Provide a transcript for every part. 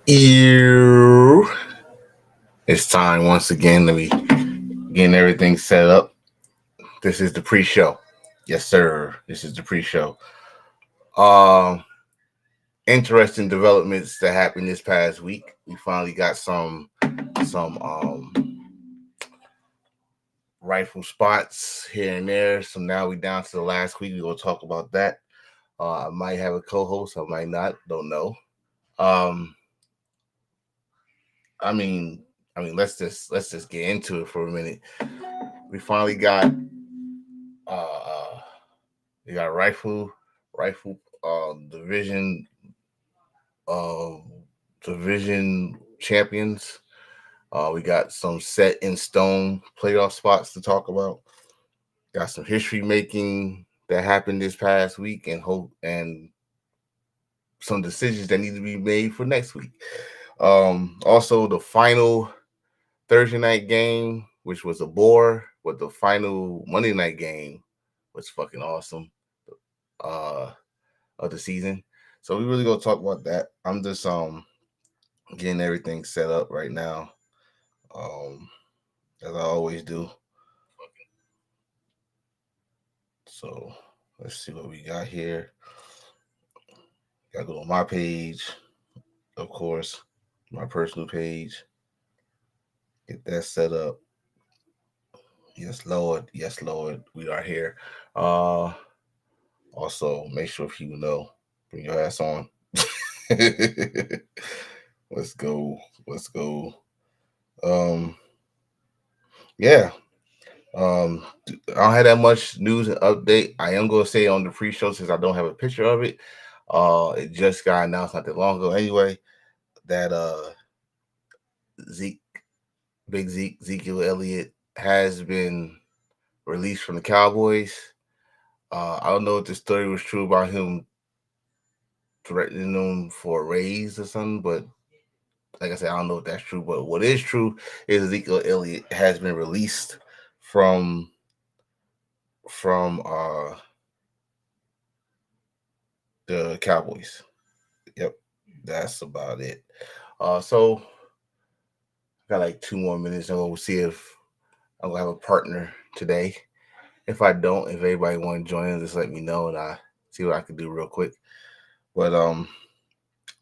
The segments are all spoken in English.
Ew. It's time once again to be getting everything set up. This is the pre-show. Yes, sir. This is the pre-show. Um, Interesting developments that happened this past week. We finally got some rifle spots here and there. So now we down to the last week. We're gonna talk about that. I might have a co-host, I might not, don't know. Um, I mean, let's just get into it for a minute. We finally got uh we got rifle division uh division champions. We got some set in stone playoff spots to talk about. Got some history making that happened this past week and some decisions that need to be made for next week. Also the final Thursday night game, which was a bore, but the final Monday night game was fucking awesome uh of the season. So we really gonna talk about that. I'm just getting everything set up right now. Um as I always do. So let's see what we got here. Gotta go on my page, of course, my personal page. Get that set up. Yes, Lord. Yes, Lord. We are here. Uh Also, make sure if you know, bring your ass on. Let's go. Let's go. Um, yeah. I don't have that much news and update. I am gonna say on the pre-show since I don't have a picture of it. It just got announced not that long ago anyway that Zeke, Big Zeke, Ezekiel Elliott has been released from the Cowboys. I don't know if the story was true about him threatening them for a raise or something, but like I said, I don't know if that's true. But what is true is Ezekiel Elliott has been released from from the Cowboys. Yep, that's about it. So I got like 2 more minutes, and we'll see if I'm gonna have a partner today. If I don't, if everybody want to join, just let me know, and I see what I can do real quick. But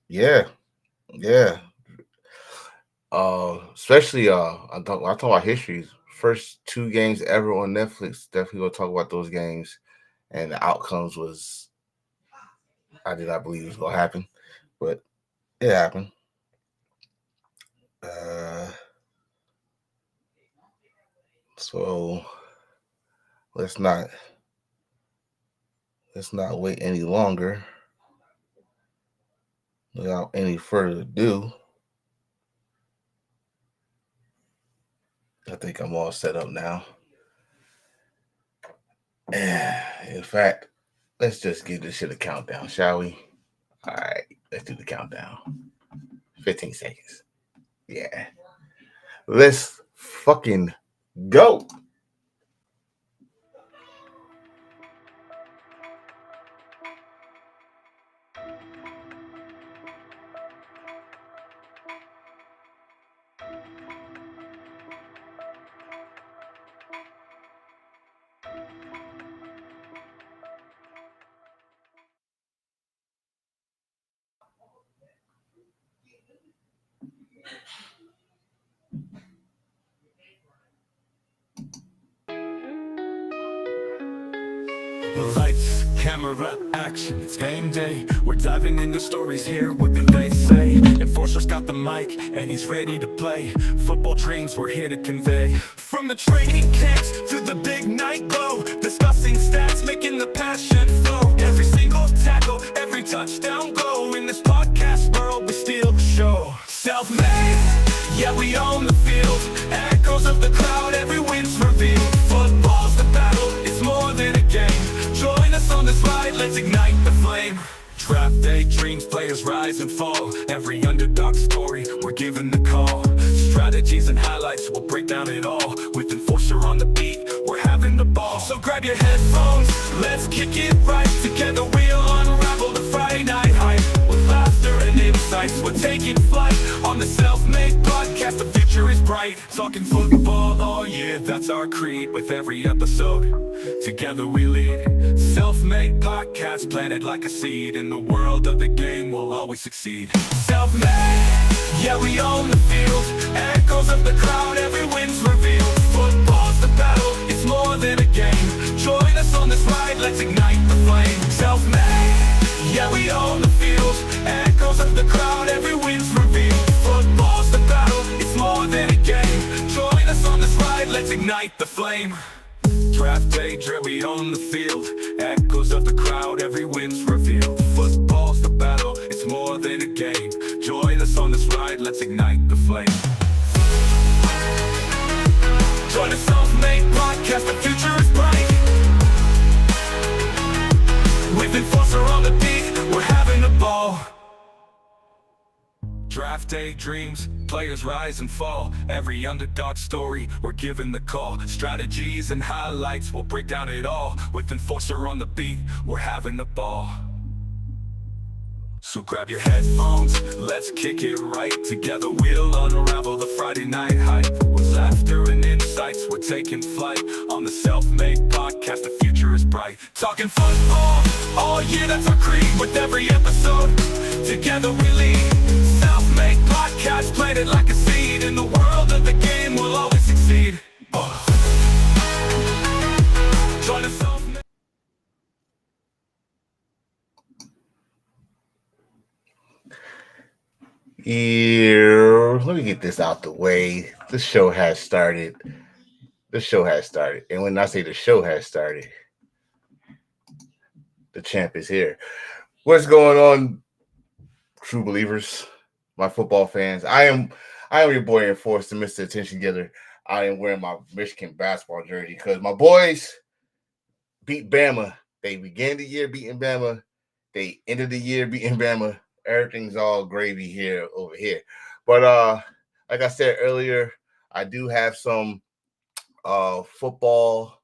yeah, yeah. Especially I talk about histories. First two games ever on Netflix. Definitely gonna talk about those games, and the outcomes was I did not believe it was gonna happen, but it happened. Uh, so let's not wait any longer. Without any further ado, I think I'm all set up now. In fact, let's just give this shit a countdown, shall we? All right, let's do the countdown. 15 seconds. Yeah. Let's fucking go. Lights, camera, action, it's game day. We're diving into stories here, what do they say? Enforcer's got the mic, and he's ready to play. Football dreams we're here to convey. From the training camps to the big night glow, discussing stats, making the passion flow. Every single tackle, every touchdown goal. In this podcast world, we steal the show. Self-made, yeah, we own the field. Echoes of the crowd, every win's revealed. Football's the battle, it's more than a game. Join us on this ride, let's ignite the flame. Draft day dreams, players rise and fall. Every underdog story, we're giving the call. Strategies and highlights, we'll break down it all. With Enforcer on the beat, we're having the ball. So grab your headphones, let's kick it right. Together we'll unravel the Friday night hype. With laughter and insight, insights, we're taking flight on the Self-Made Podcast. The future is bright, talking football, oh yeah, that's our creed. With every episode, together we lead. Self-Made Podcast, planted like a seed. In the world of the game, we'll always succeed. Self-made, yeah, we own the field. Echoes of the crowd, every win's revealed. Football's the battle, it's more than a game. Join us on this ride, let's ignite the flame. Self-made, yeah, we own the field. Echoes of the crowd, every win's revealed. Football's the battle, it's more than a game. Join us on this ride, let's ignite the flame. Draft day, we own the field. Echoes of the crowd, every win's revealed. Football's the battle, it's more than a game. Join us on this ride, let's ignite the flame. Join the Self-Made Podcast, the future is bright. With Enforcer on the beat, we're having a ball. Draft day dreams, players rise and fall. Every underdog story, we're giving the call. Strategies and highlights, we'll break down it all. With Enforcer on the beat, we're having a ball. So grab your headphones, let's kick it right. Together we'll unravel the Friday night hype. With laughter and insights, we're taking flight on the Self-Made Podcast, the future is bright. Talking football, oh yeah, that's our creed. With every episode, together we lead. Self-Made Podcast, planted like a seed. In the world of the game, we'll always succeed. Join the Self-Made. Yeah, let me get this out the way. The show has started. And when I say the show has started, the champ is here. What's going on, true believers, my football fans? I am your boy Enforcer, Mr. Attention Getter. I am wearing my Michigan basketball jersey because my boys beat Bama. They began the year beating Bama. They ended the year beating Bama. Everything's all gravy over here. But like I said earlier, I do have some football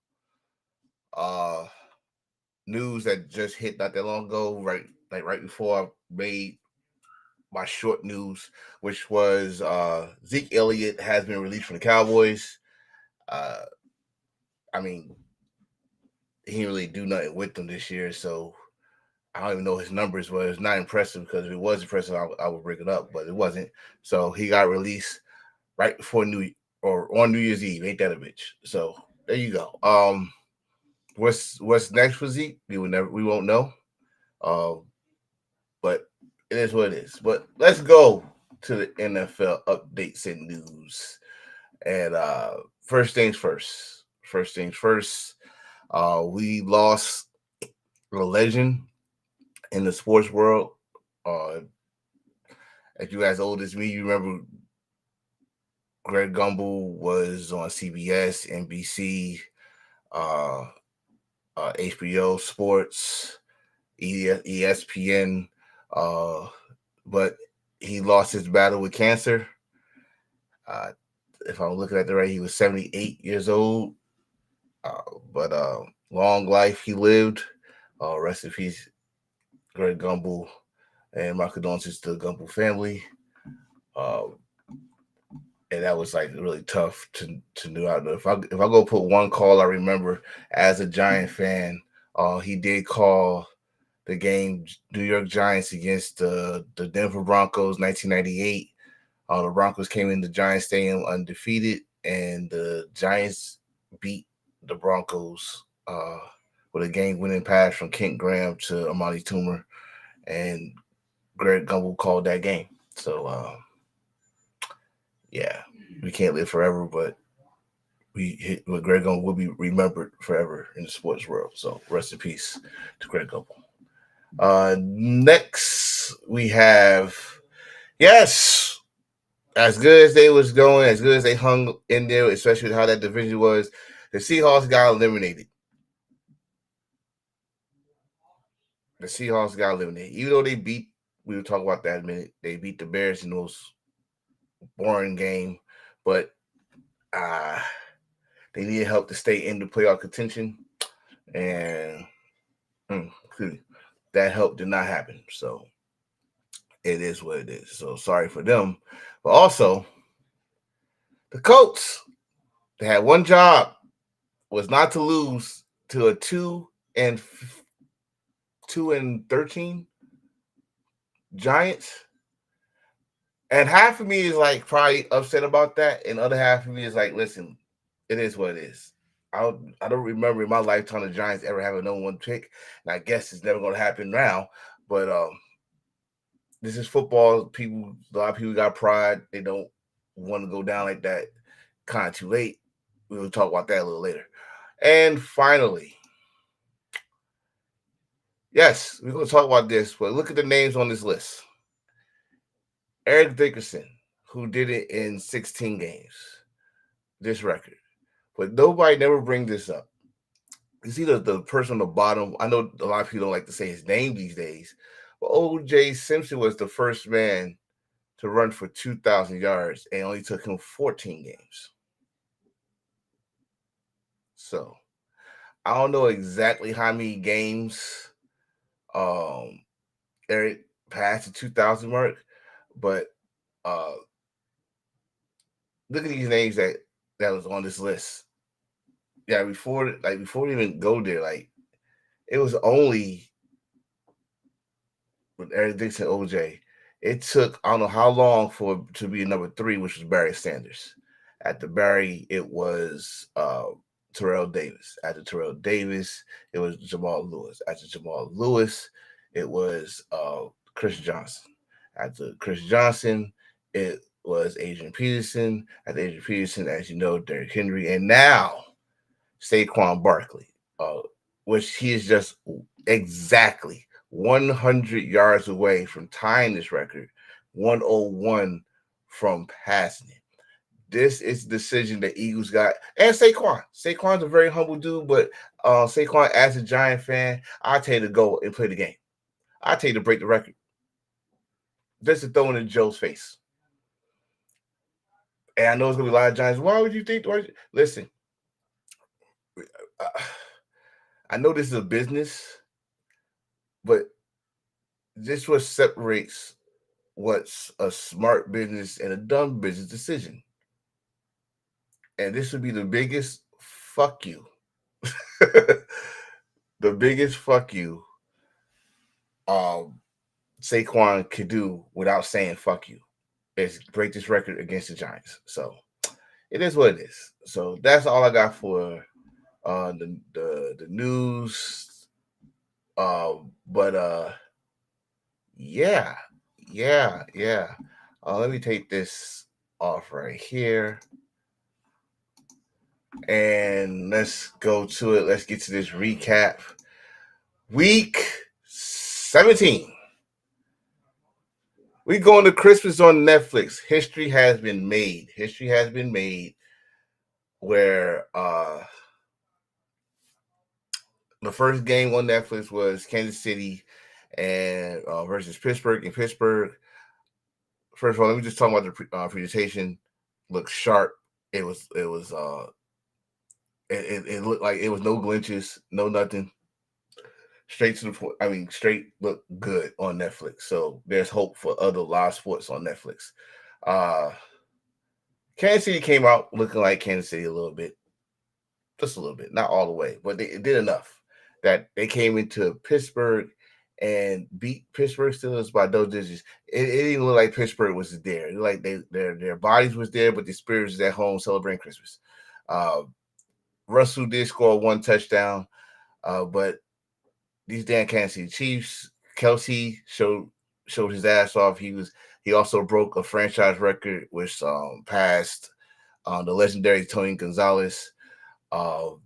news that just hit not that long ago, right before I made my short news, which was Zeke Elliott has been released from the Cowboys. I mean, he didn't really do nothing with them this year, so I don't even know his numbers, but it's not impressive, because if it was impressive, I would bring it up, but it wasn't. So he got released right before on New Year's Eve. Ain't that a bitch? So there you go. What's next for Zeke? We won't know. But it is what it is. But let's go to the NFL updates and news. And first things first. We lost a legend in the sports world. As you guys old as me, you remember Greg Gumbel was on CBS, NBC, HBO Sports, ESPN, but he lost his battle with cancer. If I'm looking at it right, he was 78 years old, but long life he lived. Rest in peace, Greg Gumbel, and my condolences to the Gumbel family. And that was like really tough to do. If I go put one call I remember as a Giant fan, he did call the game New York Giants against the Denver Broncos, 1998. The Broncos came in the Giants Stadium undefeated, and the Giants beat the Broncos with a game-winning pass from Kent Graham to Amani Toomer, and Greg Gumbel called that game. So, yeah, we can't live forever, but Greg Gumbel will be remembered forever in the sports world. So, rest in peace to Greg Gumbel. Next, we have, yes, as good as they was going, as good as they hung in there, especially how that division was, the Seahawks got eliminated. Even though they beat, we will talk about that in a minute, they beat the Bears in those boring game, but they needed help to stay in the playoff contention, and that help did not happen. So it is what it is. So sorry for them. But also, the Colts, they had one job, was not to lose to a 2-13 Giants. And half of me is like probably upset about that, and the other half of me is like, listen, it is what it is. I don't remember in my lifetime the Giants ever having no one pick, and I guess it's never going to happen now. But this is football. A lot of people got pride. They don't want to go down like that kind of too late. We will talk about that a little later. And finally, yes, we're going to talk about this, but look at the names on this list. Eric Dickerson, who did it in 16 games, this record. But nobody never bring this up. You see the person on the bottom, I know a lot of people don't like to say his name these days, but O.J. Simpson was the first man to run for 2,000 yards, and it only took him 14 games. So I don't know exactly how many games Eric passed the 2,000 mark, but look at these names that was on this list. Yeah, before we even go there, like it was only with Eric Dixon, OJ. It took I don't know how long for it to be number 3, which was Barry Sanders. At the Barry, it was Terrell Davis. After Terrell Davis, it was Jamal Lewis. After Jamal Lewis, it was Chris Johnson. After Chris Johnson, it was Adrian Peterson. After Adrian Peterson, as you know, Derrick Henry, and now Saquon Barkley, which he is just exactly 100 yards away from tying this record, 101 from passing it. This is the decision the Eagles got. And Saquon. Saquon's a very humble dude, but Saquon, as a Giant fan, I tell you to go and play the game. I tell you to break the record. Just to throw it in Joe's face. And I know it's going to be a lot of Giants. Why would you think? Listen, I know this is a business, but this what separates what's a smart business and a dumb business decision. And this would be the biggest fuck you. The biggest fuck you Saquon could do without saying fuck you is break this record against the Giants. So it is what it is. So that's all I got for the news. Yeah. Let me take this off right here. And let's go to it. Let's get to this recap. Week 17. We going to Christmas on Netflix. History has been made. History has been made where the first game on Netflix was Kansas City and versus Pittsburgh. In Pittsburgh, first of all, let me just talk about the presentation. Looked sharp. It looked like it was no glitches, no nothing. Straight to the point. I mean, straight look good on Netflix. So there's hope for other live sports on Netflix. Kansas City came out looking like Kansas City a little bit. Just a little bit. Not all the way, but they did enough that they came into Pittsburgh and beat Pittsburgh Steelers by double digits. It didn't look like Pittsburgh was there. Like their bodies was there, but the spirit was at home celebrating Christmas. Russell did score 1 touchdown, but these damn Kansas City Chiefs, Kelsey showed his ass off. He also broke a franchise record, which passed the legendary Tony Gonzalez. And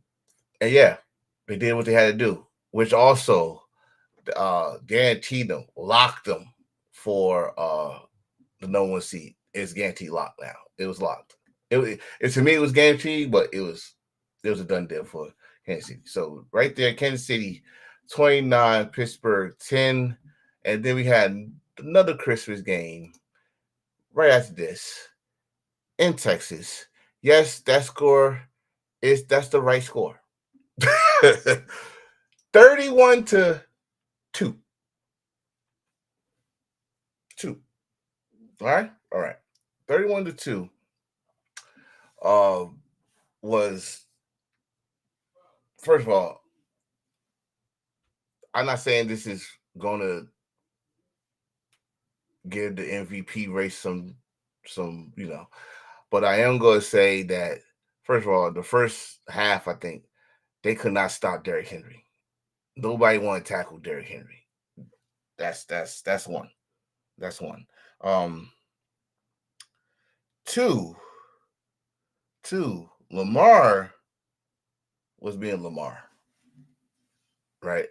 yeah, they did what they had to do, which also guaranteed them, locked them for the no one seed. It's guaranteed locked now. It was locked. It to me it was guaranteed, but it was a done deal for Kansas City. So right there, Kansas City 29, Pittsburgh 10, and then we had another Christmas game right after this in Texas. Yes, that's the right score. 31-2. 2. All right. All right. 31-2 uh, was, first of all, I'm not saying this is going to give the MVP race some, but I am going to say that, first of all, the first half, I think they could not stop Derrick Henry. Nobody want to tackle Derrick Henry. That's one. That's one. Um, two, Lamar was being Lamar, right?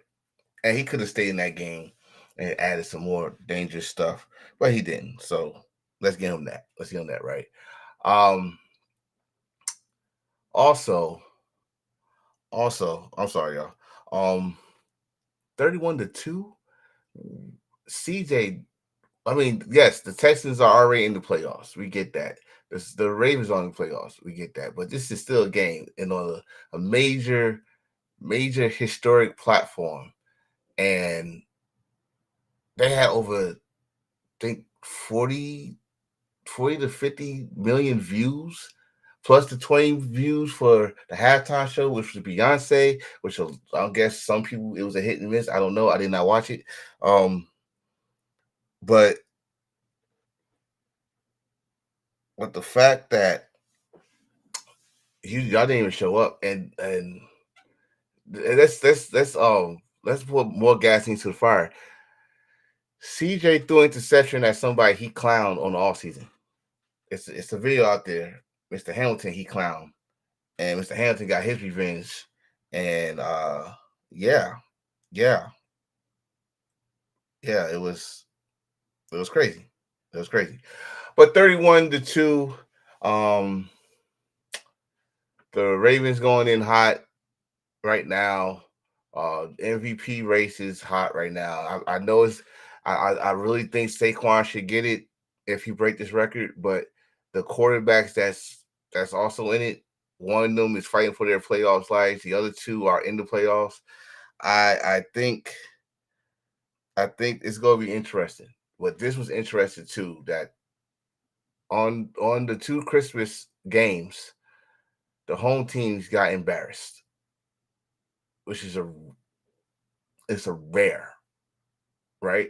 And he could have stayed in that game and added some more dangerous stuff, but he didn't. So let's give him that. Let's give him that, right? Um, also, I'm sorry, y'all. 31-2. CJ, I mean, yes, the Texans are already in the playoffs. We get that. The Ravens are in the playoffs. We get that. But this is still a game and on a major, major historic platform. And they had over, I think, 40 to 50 million views, plus the 20 views for the halftime show, which was Beyonce, which I guess some people, it was a hit and miss. I don't know. I did not watch it. But the fact that y'all didn't even show up, and let's put more gas into the fire. CJ threw interception at somebody he clowned on the off season. It's a video out there. Mr. Hamilton, he clowned, and Mr. Hamilton got his revenge. And yeah, it was crazy. It was crazy. But 31-2, the Ravens going in hot right now. MVP race is hot right now. I know I really think Saquon should get it if he break this record, but the quarterbacks that's also in it, one of them is fighting for their playoffs lives. The other two are in the playoffs. I think it's going to be interesting. But this was interesting too, that on the 2 Christmas games, the home teams got embarrassed, which is it's a rare, right?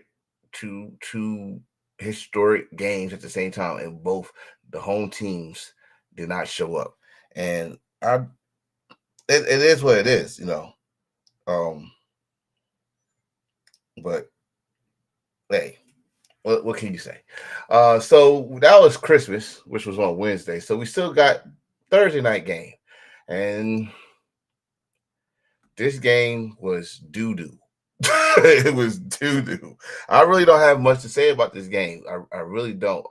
Two historic games at the same time, and both the home teams did not show up. And it is what it is, but hey, what can you say? So that was Christmas, which was on Wednesday. So we still got Thursday night game, and this game was doo-doo. It was doo-doo. I really don't have much to say about this game. I really don't.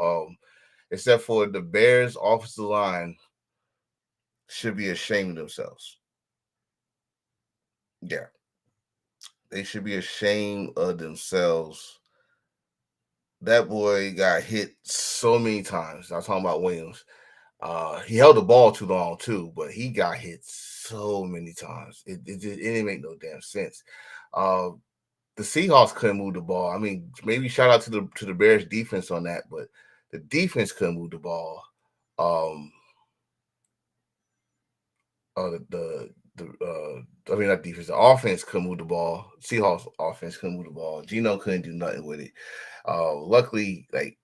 Except for the Bears offensive line should be ashamed of themselves. Yeah. They should be ashamed of themselves. That boy got hit so many times. I'm talking about Williams. He held the ball too long too, but he got hit so many times. It didn't make no damn sense. The Seahawks couldn't move the ball. I mean, maybe shout out to the Bears defense on that, but the defense couldn't move the ball. I mean, not defense. The offense couldn't move the ball. Seahawks offense couldn't move the ball. Geno couldn't do nothing with it. Luckily, like,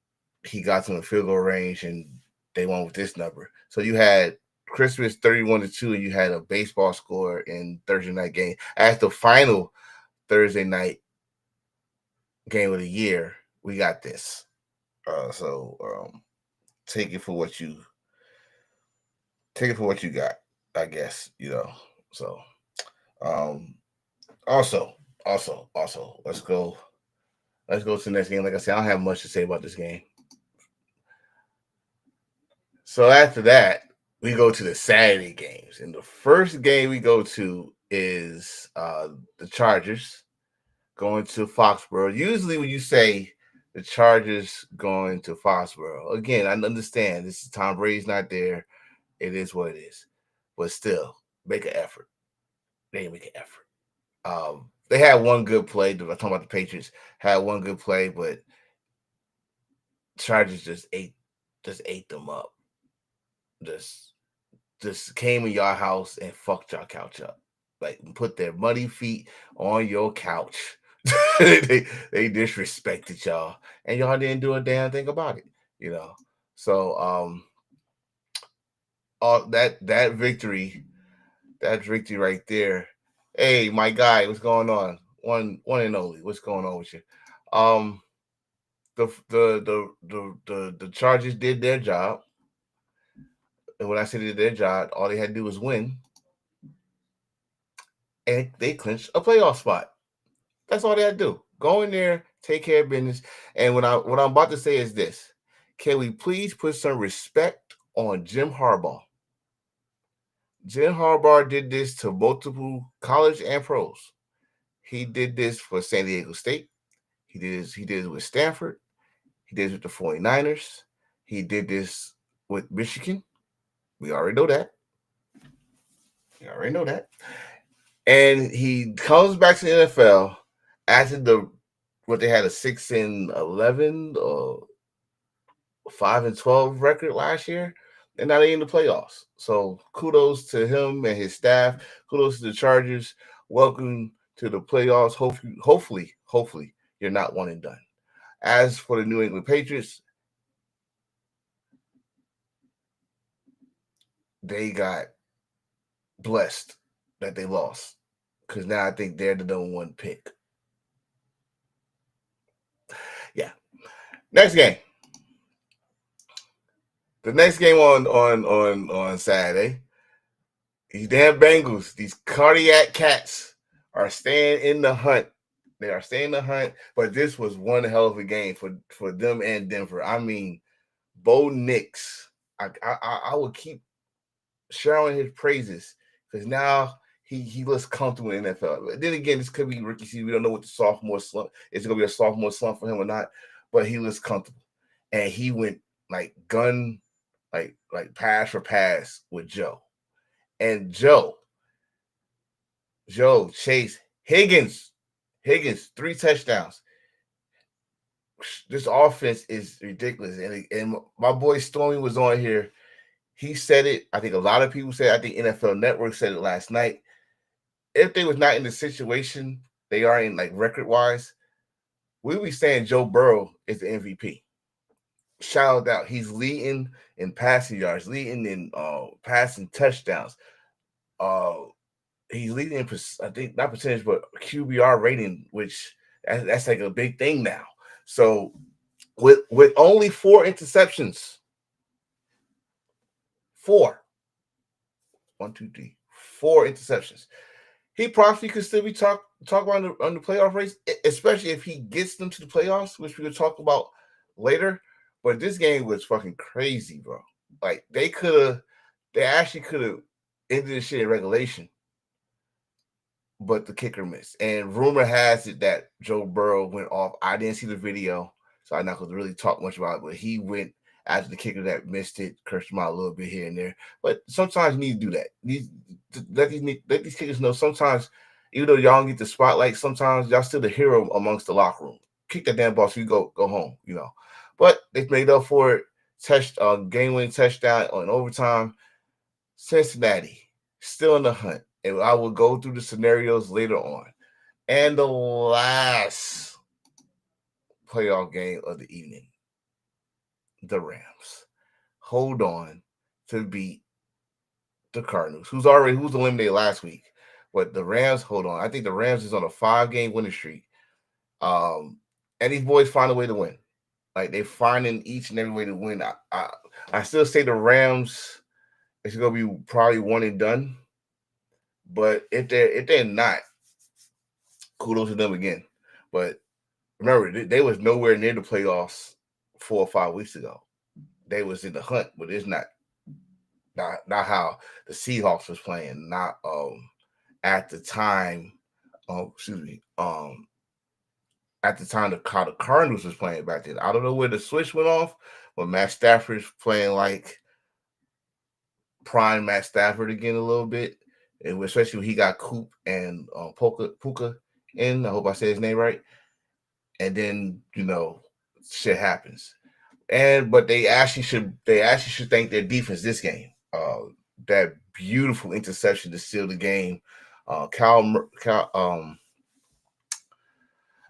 he got to the field goal range and they won with this number. So you had Christmas 31-2, and you had a baseball score in Thursday night game as the final Thursday night game of the year. We got this. So take it for what you got, I guess, So also, let's go to the next game. Like I said, I don't have much to say about this game. So after that, we go to the Saturday games. And the first game we go to is the Chargers going to Foxborough. Usually when you say the Chargers going to Foxborough, again, I understand this is Tom Brady's not there. It is what it is. But still, make an effort. They didn't make an effort. They had one good play. I'm talking about the Patriots. Had one good play, but Chargers just ate them up. Just came in your house and fucked your couch up. Like put their muddy feet on your couch. they disrespected y'all, and y'all didn't do a damn thing about it. So all that victory right there. Hey, my guy, what's going on? One and only. What's going on with you? The Chargers did their job. And when I say they did their job, all they had to do was win. And they clinched a playoff spot. That's all they had to do. Go in there, take care of business. And what I'm about to say is this. Can we please put some respect on Jim Harbaugh? Jim Harbaugh did this to multiple college and pros. He did this for San Diego State. He did it with Stanford. He did it with the 49ers. He did this with Michigan. We already know that. And he comes back to the NFL after what they had a 6-11 or 5-12 record last year, and now they in the playoffs. So kudos to him and his staff. Kudos to the Chargers. Welcome to the playoffs. Hopefully, you're not one and done. As for the New England Patriots, they got blessed that they lost, because now I think they're the number one pick. Yeah. Next game. The next game on Saturday, these damn Bengals, these cardiac cats are staying in the hunt. They are staying in the hunt, but this was one hell of a game for them and Denver. I mean, Bo Nix, I would keep showering his praises, because now he looks comfortable in the NFL. But then again, this could be rookie season. We don't know what the sophomore slump is. Going to be a sophomore slump for him or not, but he looks comfortable, and he went like pass for pass with Joe. And Joe chased Higgins, 3 touchdowns. This offense is ridiculous. And my boy Stormy was on here. He said it. I think a lot of people said it. I think NFL Network said it last night. If they was not in the situation they are in, like record-wise, we would be saying Joe Burrow is the MVP. Shout out. He's leading in passing yards, leading in passing touchdowns. He's leading in, I think, not percentage, but QBR rating, which that's like a big thing now. So with only 4 interceptions, 4 interceptions, he probably could still be talk about on the playoff race, especially if he gets them to the playoffs, which we could talk about later. But this game was fucking crazy, bro. Like they actually could have ended this shit in regulation, but the kicker missed. And rumor has it that Joe Burrow went off. I didn't see the video, so I'm not going to really talk much about it, but he went after the kicker that missed it, cursed him out a little bit here and there. But sometimes you need to do that. Let these kickers know sometimes, even though y'all don't get the spotlight, sometimes y'all still the hero amongst the locker room. Kick that damn ball so you go home, But they made up for it. Game-winning touchdown on overtime. Cincinnati still in the hunt. And I will go through the scenarios later on. And the last playoff game of the evening, the Rams hold on to beat the Cardinals, who's eliminated last week. But the Rams hold on. I think the Rams is on a 5-game winning streak. And these boys find a way to win. Like they're finding each and every way to win. I still say the Rams is going to be probably one and done. But if they're not, kudos to them again. But remember, they was nowhere near the playoffs 4 or 5 weeks ago. They was in the hunt, but it's not how the Seahawks was playing. Not at the time. At the time how the Cardinals was playing back then. I don't know where the switch went off, but Matt Stafford's playing like prime Matt Stafford again a little bit, and especially when he got Coop and Puka in. I hope I said his name right. And then shit happens. but they actually should thank their defense this game. That beautiful interception to seal the game.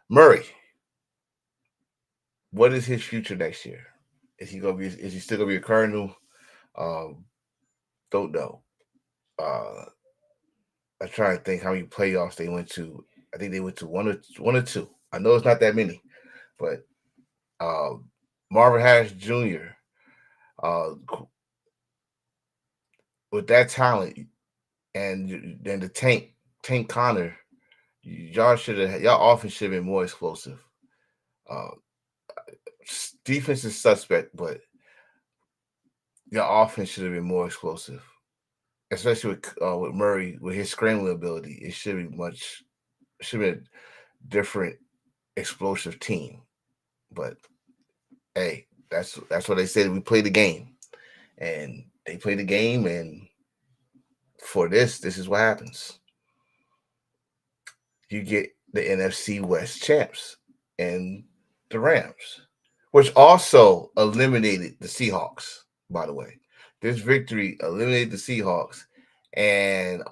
Murray, what is his future next year? Is he still gonna be a Cardinal? Don't know. I'm trying to think how many playoffs they went to. I think they went to one or two. I know it's not that many, but Marvin Harris Jr. With that talent and then the Tank Connor, y'all offense should have been more explosive. Defense is suspect, but your offense should have been more explosive, especially with Murray with his scrambling ability. It should be a different explosive team. But hey, that's what they said. We play the game, and they play the game, and for this is what happens. You get the NFC West champs and the Rams, which also eliminated the Seahawks, by the way. This victory eliminated the Seahawks, and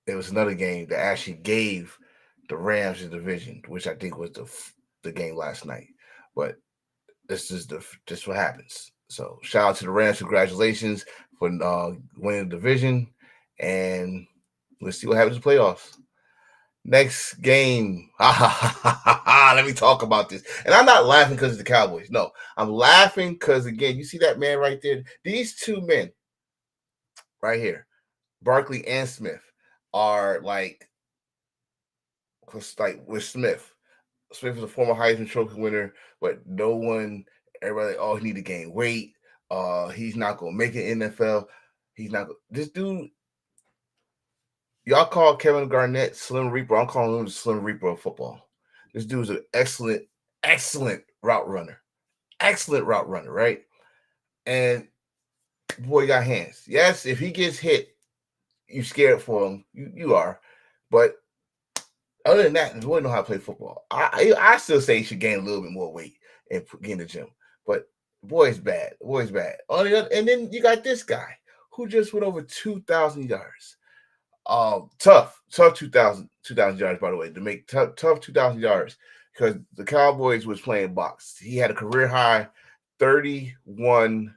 it was another game that actually gave the Rams the division, which I think was the game last night. But this is what happens. So shout out to the Rams. Congratulations for winning the division, and let's see what happens in the playoffs. Next game. Let me talk about this. And I'm not laughing because it's the Cowboys. No, I'm laughing because, again, you see that man right there? These two men right here, Barkley and Smith, are like with Smith. Smith is a former Heisman Trophy winner, but everybody, he need to gain weight. He's not going to make it NFL. This dude, y'all call Kevin Garnett Slim Reaper. I'm calling him the Slim Reaper of football. This dude's an excellent route runner. Excellent route runner, right? And boy, got hands. Yes, if he gets hit, you scared for him. You are. But other than that, the boy know how to play football. I still say he should gain a little bit more weight and get in the gym. But boy's bad. And then you got this guy who just went over 2,000 yards. Tough 2,000 yards, by the way, to make tough 2,000 yards, because the Cowboys was playing box. He had a career high 31.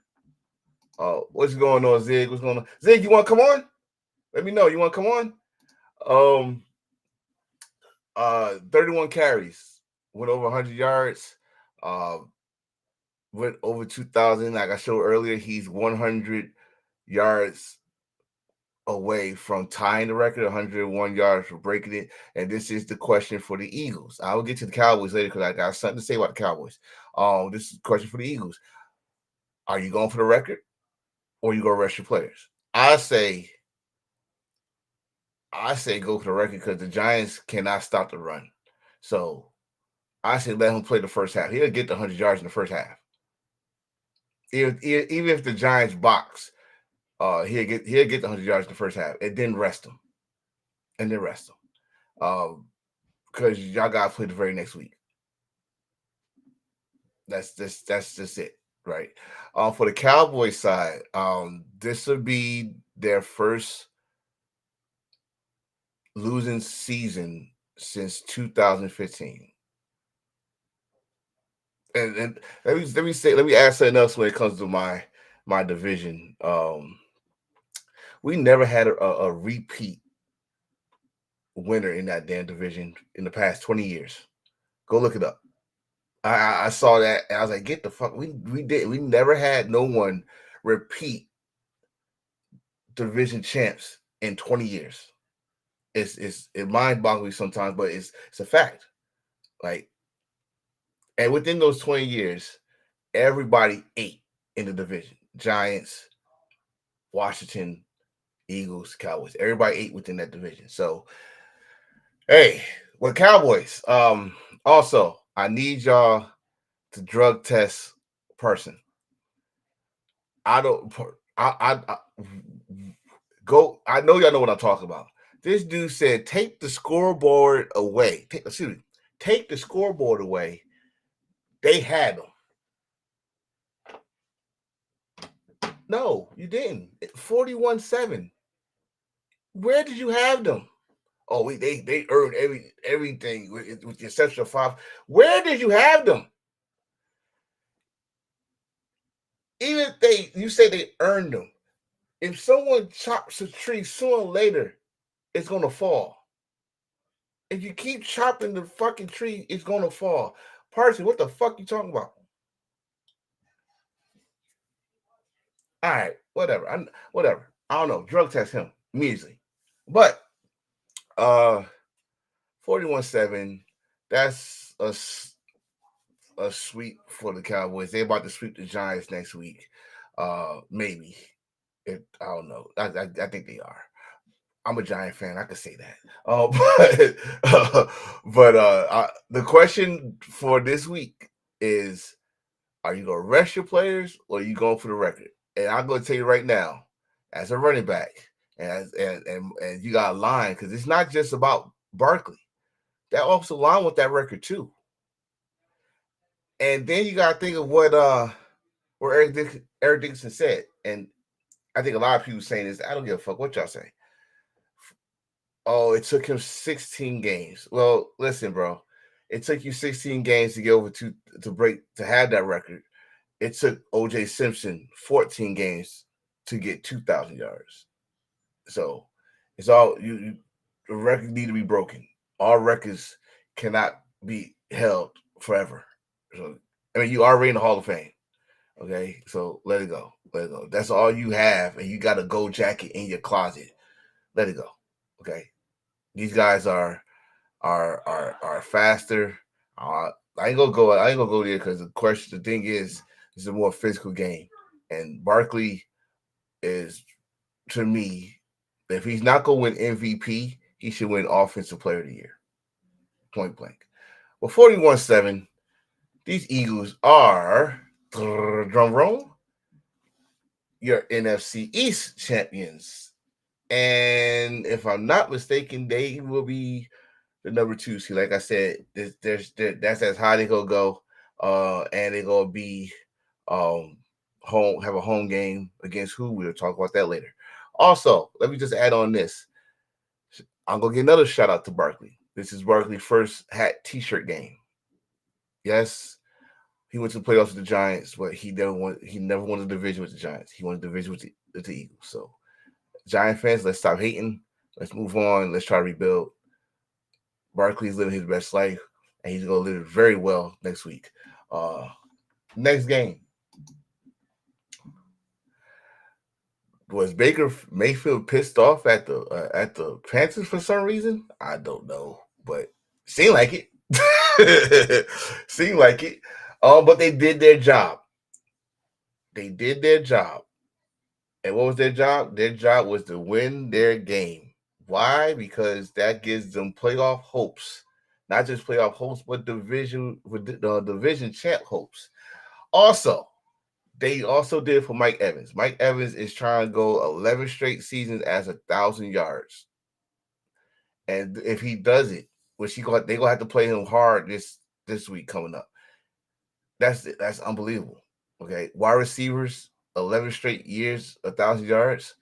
What's going on, Zig? What's going on? Zig, you want to come on? Let me know. You want to come on? 31 carries, went over 100 yards, went over 2,000. Like I showed earlier, he's 100 yards away from tying the record, 101 yards for breaking it. And this is the question for the Eagles. I will get to the Cowboys later because I got something to say about the Cowboys. This is a question for the Eagles. Are you going for the record, or are you going to rest your players? I say go for the record because the Giants cannot stop the run. So I say let him play the first half. He'll get the 100 yards in the first half. Even if the Giants box, he'll get the 100 yards in the first half, and then rest him. Because y'all got to play the very next week. That's just it, right? For the Cowboys side, this would be their first losing season since 2015. And let me add something else when it comes to my division. We never had a repeat winner in that damn division in the past 20 years. Go look it up. I saw that and I was like, get the fuck. We never had no one repeat division champs in 20 years. It mind boggles me sometimes, but it's a fact. Like, and within those 20 years, everybody ate in the division. Giants, Washington, Eagles, Cowboys. Everybody ate within that division. So, hey, with Cowboys, also, I need y'all to drug test person. I know y'all know what I'm talking about. This dude said, take the scoreboard away. Take take the scoreboard away, they had them. No, you didn't. 41-7. Where did you have them? Oh, they earned everything with the exception of 5. Where did you have them? Even if you say they earned them, if someone chops a tree sooner or later, it's gonna fall. If you keep chopping the fucking tree, it's gonna fall. Parsley, what the fuck you talking about? All right, whatever. Whatever. I don't know. Drug test him immediately. But 41-7. That's a sweep for the Cowboys. They're about to sweep the Giants next week. Maybe. I don't know. I think they are. I'm a Giant fan. I could say that. But the question for this week is: are you gonna rest your players or are you going for the record? And I'm going to tell you right now, as a running back, and you got a line because it's not just about Barkley. That also line with that record too. And then you got to think of what Eric Dickerson said, and I think a lot of people saying this. I don't give a fuck what y'all say. Oh, it took him 16 games. Well, listen, bro. It took you 16 games to get over to have that record. It took O.J. Simpson 14 games to get 2,000 yards. So it's all the record need to be broken. All records cannot be held forever. So I mean, you already in the Hall of Fame. Okay, so let it go. Let it go. That's all you have, and you got a gold jacket in your closet. Let it go. Okay, these guys are faster. I ain't gonna go there because the thing is, it's a more physical game, and Barkley is, to me, if he's not gonna win MVP, he should win Offensive Player of the Year. Point blank. Well, 41-7. These Eagles are, drum roll, your NFC East champions. And if I'm not mistaken, they will be the number 2 seed. Like I said, that's as high they go. And they're gonna be home, have a home game against who? We'll talk about that later. Also, let me just add on this. I'm gonna give another shout out to Barkley. This is Barkley's first hat t-shirt game. Yes, he went to the playoffs with the Giants, but he never won the division with the Giants. He won the division with the Eagles. So, Giant fans, let's stop hating. Let's move on. Let's try to rebuild. Barkley's living his best life, and he's going to live it very well next week. Next game. Was Baker Mayfield pissed off at the Panthers for some reason? I don't know, but seemed like it. Seemed like it. But they did their job. They did their job. And what was their job? Their job was to win their game. Why? Because that gives them playoff hopes. Not just playoff hopes, but division champ hopes. Also, they also did for Mike Evans. Mike Evans is trying to go 11 straight seasons as 1,000 yards. And if he does it, which they're going to have to play him hard this week coming up. That's unbelievable. Okay. Wide receivers, 11 straight years, 1,000 yards.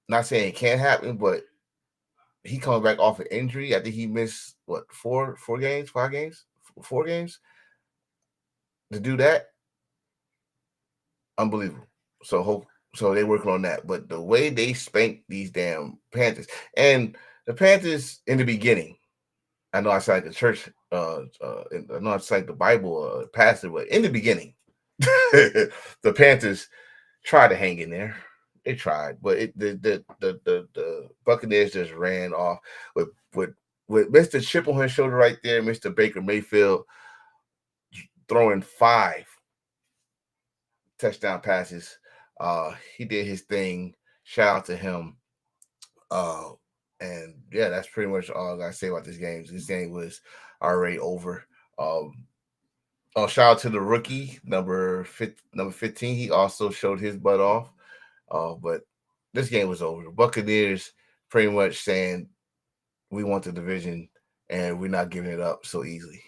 Not saying it can't happen, but he coming back off an injury. I think he missed four games, 5 games, 4 games. To do that, unbelievable. So they're working on that. But the way they spanked these damn Panthers, and the Panthers in the beginning, I know I sound like the church, I know I sound like the Bible pastor, but in the beginning, the Panthers tried to hang in there. They tried, but the Buccaneers just ran off with Mr. Chip on his shoulder right there, Mr. Baker Mayfield throwing 5 touchdown passes. He did his thing. Shout out to him. And yeah, that's pretty much all I gotta say about this game. This game was already over. Shout out to the rookie number 15. He also showed his butt off. But this game was over. The Buccaneers pretty much saying we want the division and we're not giving it up so easily.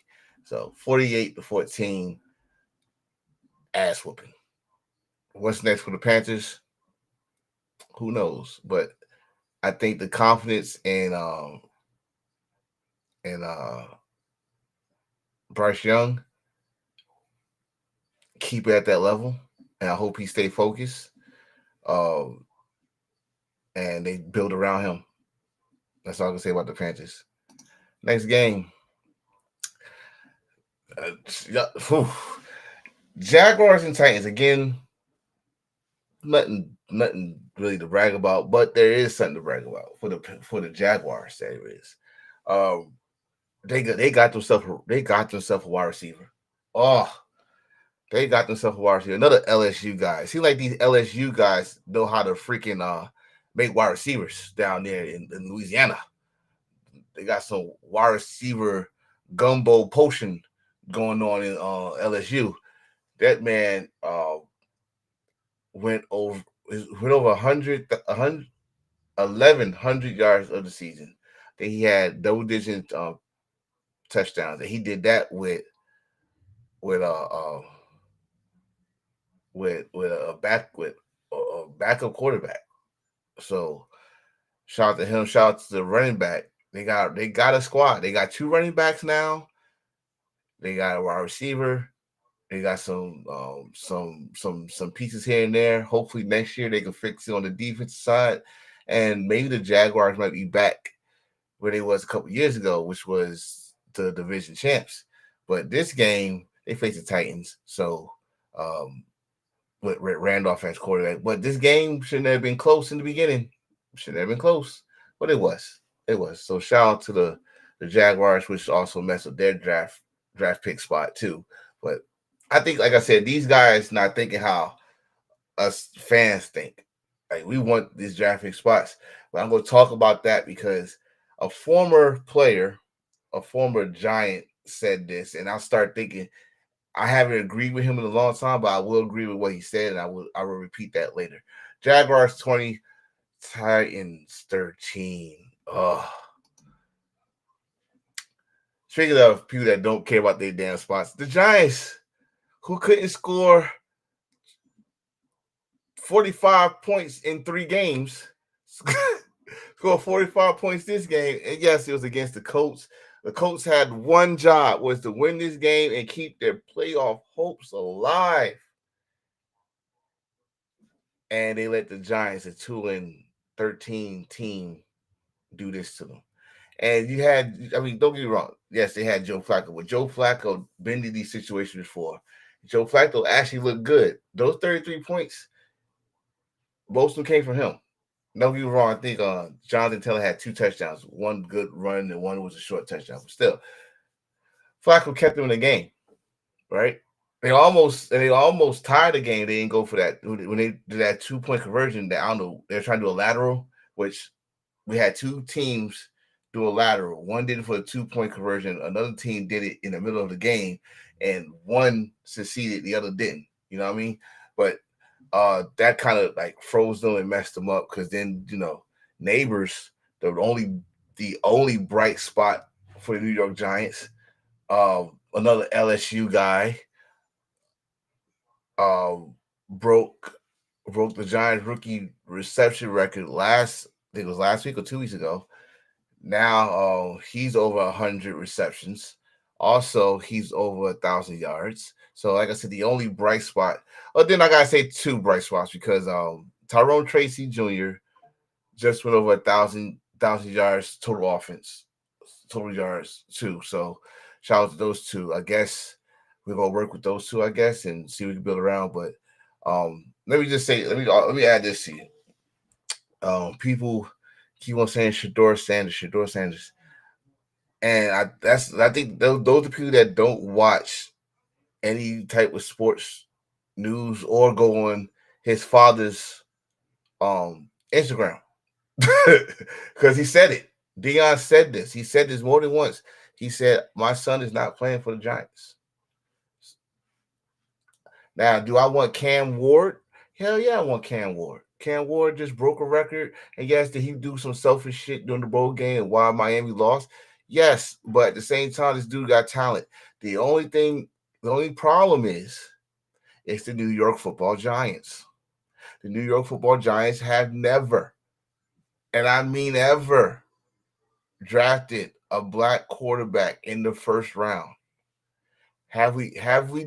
So 48-14, ass whooping. What's next for the Panthers? Who knows? But I think the confidence in Bryce Young keep it at that level, and I hope he stay focused. Um, and they build around him. That's all I can say about the Panthers. Next game, Jaguars and Titans again. Nothing really to brag about, but there is something to brag about for the Jaguars. There is. Um, they got themselves a wide receiver. Oh, they got themselves a wide receiver. Another LSU guy. Seems like these LSU guys know how to freaking make wide receivers down there in Louisiana. They got some wide receiver gumbo potion going on in LSU. That man went over 1,100 yards of the season. That he had double digit touchdowns. And he did that with a backup quarterback. So shout out to him. Shout out to the running back. They got a squad. They got 2 running backs now. They got a wide receiver. They got some pieces here and there. Hopefully next year they can fix it on the defensive side, and maybe the Jaguars might be back where they was a couple years ago, which was the division champs. But this game they face the Titans, so with Randolph as quarterback. But this game shouldn't have been close in the beginning. Shouldn't have been close, but it was. It was. So shout out to the Jaguars, which also messed up their draft pick spot too. But I think, like I said, these guys not thinking how us fans think. Like, we want these draft pick spots. But I'm going to talk about that because a former player, a former Giant said this, and I'll start thinking, I haven't agreed with him in a long time, but I will agree with what he said, and I will repeat that later. Jaguars 20, Titans 13. Oh. Speaking of people that don't care about their damn spots, the Giants, who couldn't score 45 points in 3 games, scored 45 points this game. And yes, it was against the Colts. The Colts had one job, was to win this game and keep their playoff hopes alive. And they let the Giants, a 2-13 team, do this to them. And you had, I mean, don't get me wrong. Yes, they had Joe Flacco, but Joe Flacco been in these situations before. Joe Flacco actually looked good. Those 33 points, most of them came from him. Don't get me wrong. I think Jonathan Taylor had 2 touchdowns, one good run and one was a short touchdown. But still, Flacco kept them in the game, right? They almost tied the game. They didn't go for that when they did that 2-point conversion. That I don't know. They're trying to do a lateral, which we had 2 teams do a lateral. One did it for a 2-point conversion. Another team did it in the middle of the game, and one succeeded, the other didn't. You know what I mean? But that kind of like froze them and messed them up because then, you know, Neighbors, the only bright spot for the New York Giants, another LSU guy, broke the Giants rookie reception record I think it was last week or 2 weeks ago. Now he's over 100 receptions. Also, he's over 1,000 yards. So, like I said, the only bright spot. Oh, then I gotta say 2 bright spots because Tyrone Tracy Jr. just went over 1,000 yards total offense, total yards too. So, shout out to those 2. I guess we're gonna work with those 2, I guess, and see what we can build around. But let me just say, let me add this to you. People keep on saying Shedeur Sanders. And I think those are people that don't watch any type of sports news or go on his father's Instagram. Because he said it. Deion said this. He said this more than once. He said, my son is not playing for the Giants. Now, do I want Cam Ward? Hell yeah, I want Cam Ward. Cam Ward just broke a record. And yes, did he do some selfish shit during the bowl game while Miami lost? Yes, but at the same time, this dude got talent. The only problem is it's the New York Football Giants. The New York Football Giants have never, and I mean ever, drafted a black quarterback in the first round. Have we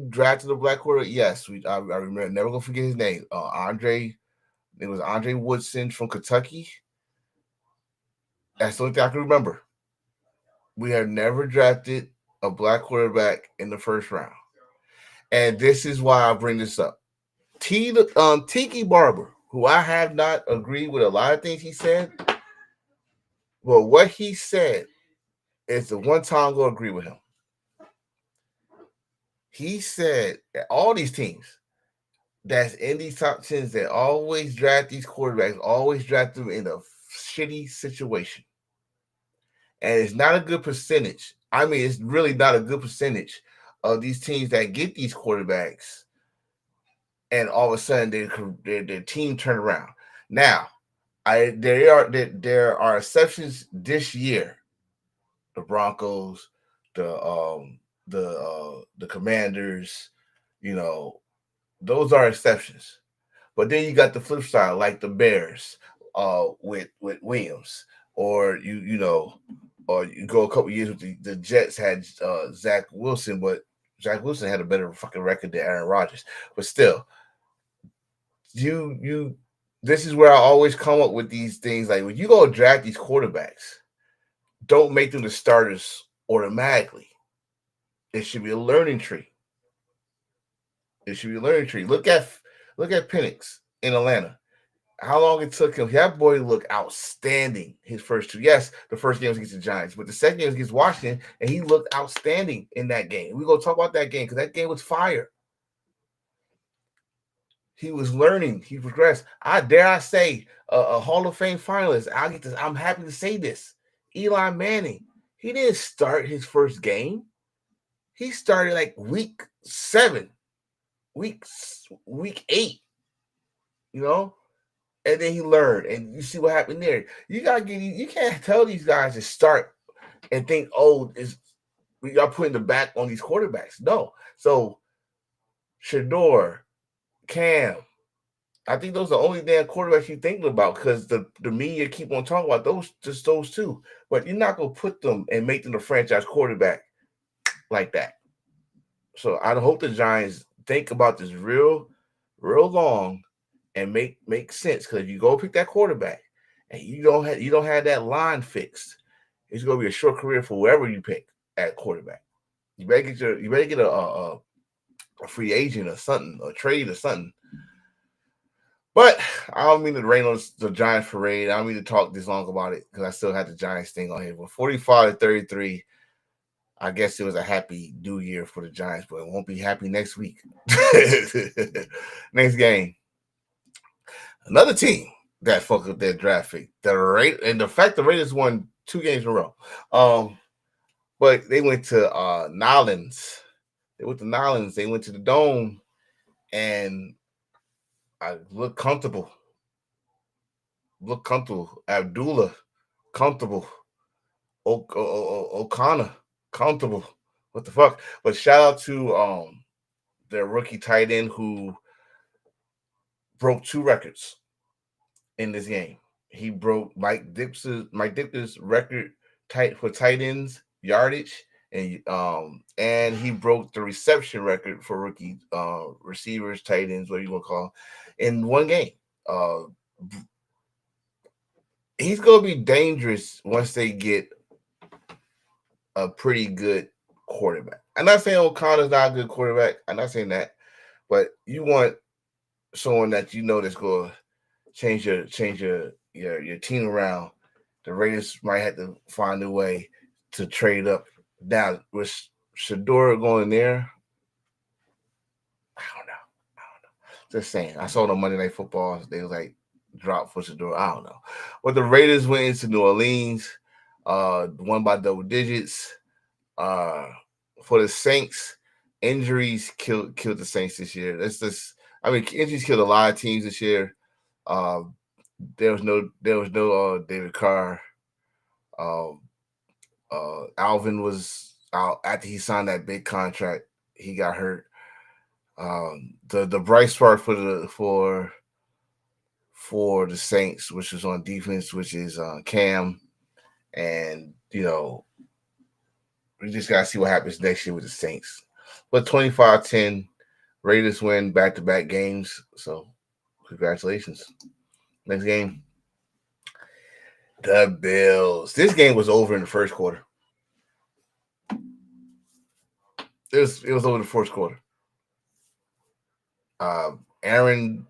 drafted a black quarterback? Yes, I remember. Never gonna forget his name. It was Andre Woodson from Kentucky. That's the only thing I can remember. We have never drafted a black quarterback in the first round, and this is why I bring this up. Tiki Barber, who I have not agreed with a lot of things he said, but what he said is the one time I'm gonna agree with him. He said that all these teams that's in these top tens that always draft these quarterbacks, always draft them in a shitty situation. And it's not a good percentage. I mean, it's really not a good percentage of these teams that get these quarterbacks, and all of a sudden their team turn around. Now, there are exceptions this year. The Broncos, the Commanders, you know, those are exceptions. But then you got the flip side, like the Bears, with Williams, or or you go a couple years with the Jets had Zach Wilson, but Zach Wilson had a better fucking record than Aaron Rodgers. But still, you this is where I always come up with these things. Like when you go draft these quarterbacks, don't make them the starters automatically. It should be a learning tree. It should be a learning tree. Look at Penix in Atlanta. How long it took him. That boy looked outstanding his first two. Yes, the first game was against the Giants, but the second game was against Washington, and he looked outstanding in that game. We're going to talk about that game because that game was fire. He was learning. He progressed. I dare I say a Hall of Fame finalist. I'm happy to say this. Eli Manning. He didn't start his first game. He started like week 7, week 8. You know, and then he learned, and you see what happened there. You can't tell these guys to start and think, oh, we are putting the back on these quarterbacks. No. So Shador, Cam, I think those are the only damn quarterbacks you're thinking about because the media keep on talking about those two. But you're not gonna put them and make them a franchise quarterback like that. So I hope the Giants think about this real long and make sense, because if you go pick that quarterback and you don't have that line fixed, it's gonna be a short career for whoever you pick at quarterback. You better get a free agent or something, a trade or something. But I don't mean to rain on the Giants parade. I don't mean to talk this long about it because I still had the Giants thing on here. But 45-33, I guess it was a happy new year for the Giants, but it won't be happy next week. Next game. Another team that fucked up their draft pick. The fact the Raiders won 2 games in a row. But they went to Nolans. They went to the Dome, and I look comfortable. Abdullah, comfortable. O'Connor, comfortable. What the fuck? But shout out to their rookie tight end who broke 2 records in this game. He broke Mike Dipker's record for tight ends yardage, and he broke the reception record for rookie receivers, tight ends, whatever you want to call, in one game. He's gonna be dangerous once they get a pretty good quarterback. I'm not saying O'Connor's not a good quarterback. I'm not saying that, but you want someone that you know that's gonna change your team around. The Raiders might have to find a way to trade up. Now with Shador going there, I don't know. Just saying. I saw the Monday Night Football. They was like drop for Shador. I don't know. But the Raiders went into New Orleans, won by double digits. For the Saints, injuries killed the Saints this year. Injuries killed a lot of teams this year. There was no David Carr. Alvin was out after he signed that big contract. He got hurt. The bright spot for the Saints, which is on defense, which is Cam, and we just gotta see what happens next year with the Saints. But 25-10, Raiders win back-to-back games. So congratulations. Next game. The Bills. This game was over in the first quarter. It was over the first quarter. Aaron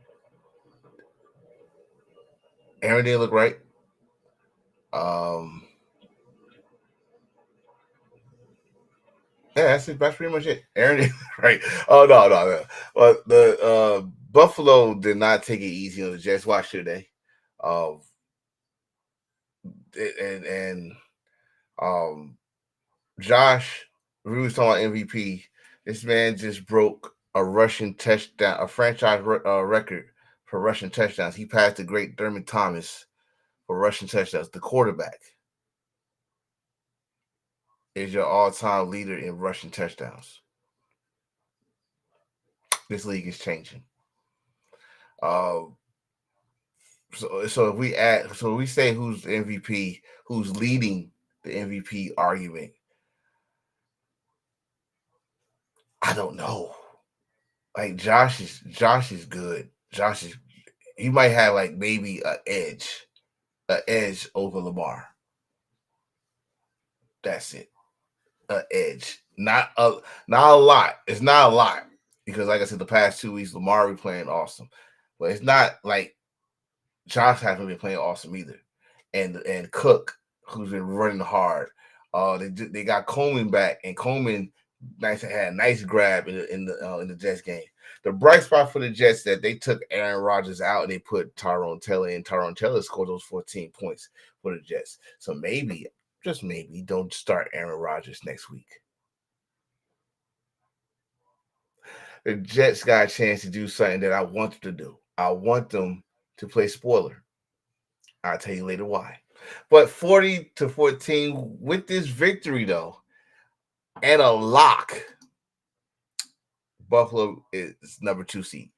didn't look right. Yeah, that's pretty much it. Aaron, right? Oh no. But the Buffalo did not take it easy on the Jets. Watch today, and Josh, we was talking about MVP. This man just broke a rushing touchdown, a franchise record for rushing touchdowns. He passed the great Thurman Thomas for rushing touchdowns. The quarterback is your all-time leader in rushing touchdowns. This league is changing. So if we say who's the MVP, who's leading the MVP argument, I don't know. Like Josh is good. He might have like maybe an edge over Lamar. That's it. An edge. Not a lot. It's not a lot. Because like I said, the past 2 weeks, Lamar be playing awesome. But it's not like Josh hasn't been playing awesome either. And Cook, who's been running hard. They got Coleman back, and Coleman had a nice grab in the Jets game. The bright spot for the Jets that they took Aaron Rodgers out and they put Tyrone Taylor in. Tyrone Taylor scored those 14 points for the Jets. So maybe, just maybe, don't start Aaron Rodgers next week. The Jets got a chance to do something that I want them to do. I want them to play spoiler. I'll tell you later why. But 40-14 with this victory, though, and a lock, Buffalo is number 2 seed.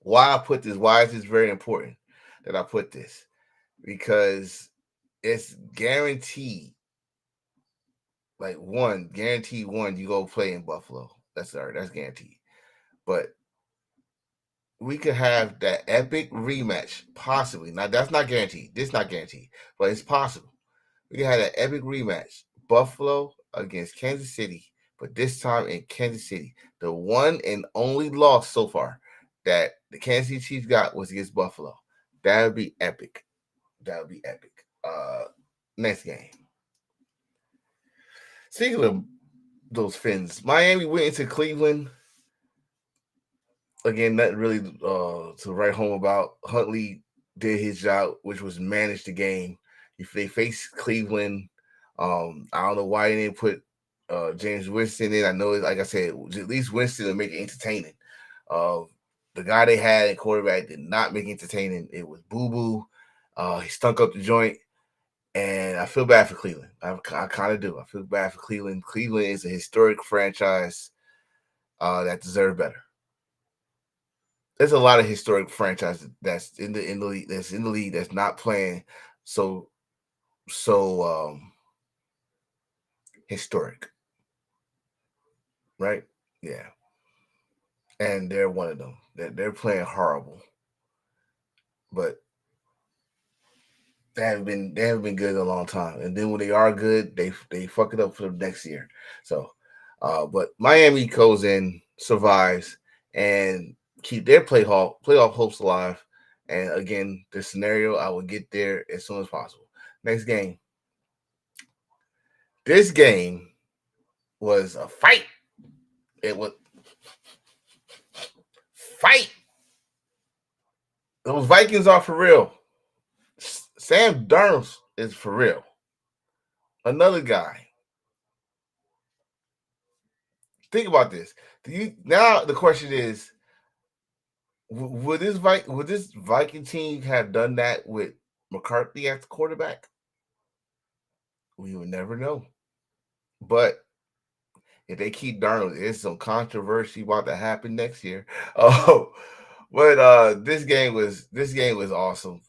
Why I put this? Why is this very important that I put this? Because it's guaranteed. Like guaranteed one, you go play in Buffalo. That's guaranteed. But we could have that epic rematch, possibly. Now, that's not guaranteed. This is not guaranteed, but it's possible. We can have that epic rematch. Buffalo against Kansas City, but this time in Kansas City. The one and only loss so far that the Kansas City Chiefs got was against Buffalo. That would be epic. Next game. Speaking of those Finns, Miami went into Cleveland. Again, nothing really to write home about. Huntley did his job, which was manage the game. If they faced Cleveland, I don't know why they didn't put James Winston in. I know, like I said, at least Winston to make it entertaining. The guy they had in quarterback did not make it entertaining. It was boo-boo. He stunk up the joint. And I feel bad for Cleveland. I kind of do. I feel bad for Cleveland. Cleveland is a historic franchise that deserves better. There's a lot of historic franchises that's in the league that's not playing so historic, right? Yeah, and they're one of them. They're playing horrible, but they haven't been good in a long time. And then when they are good, they fuck it up for the next year. So, but Miami goes in, survives, and keep their playoff hopes alive. And again, the scenario, I will get there as soon as possible. Next game. This game was a fight. It was fight. Those Vikings are for real. Sam Darnold is for real. Another guy. Think about this. Now the question is, would this Viking team have done that with McCarthy at the quarterback? We will never know. But if they keep Darnold, there's some controversy about to happen next year. Oh, but this game was awesome.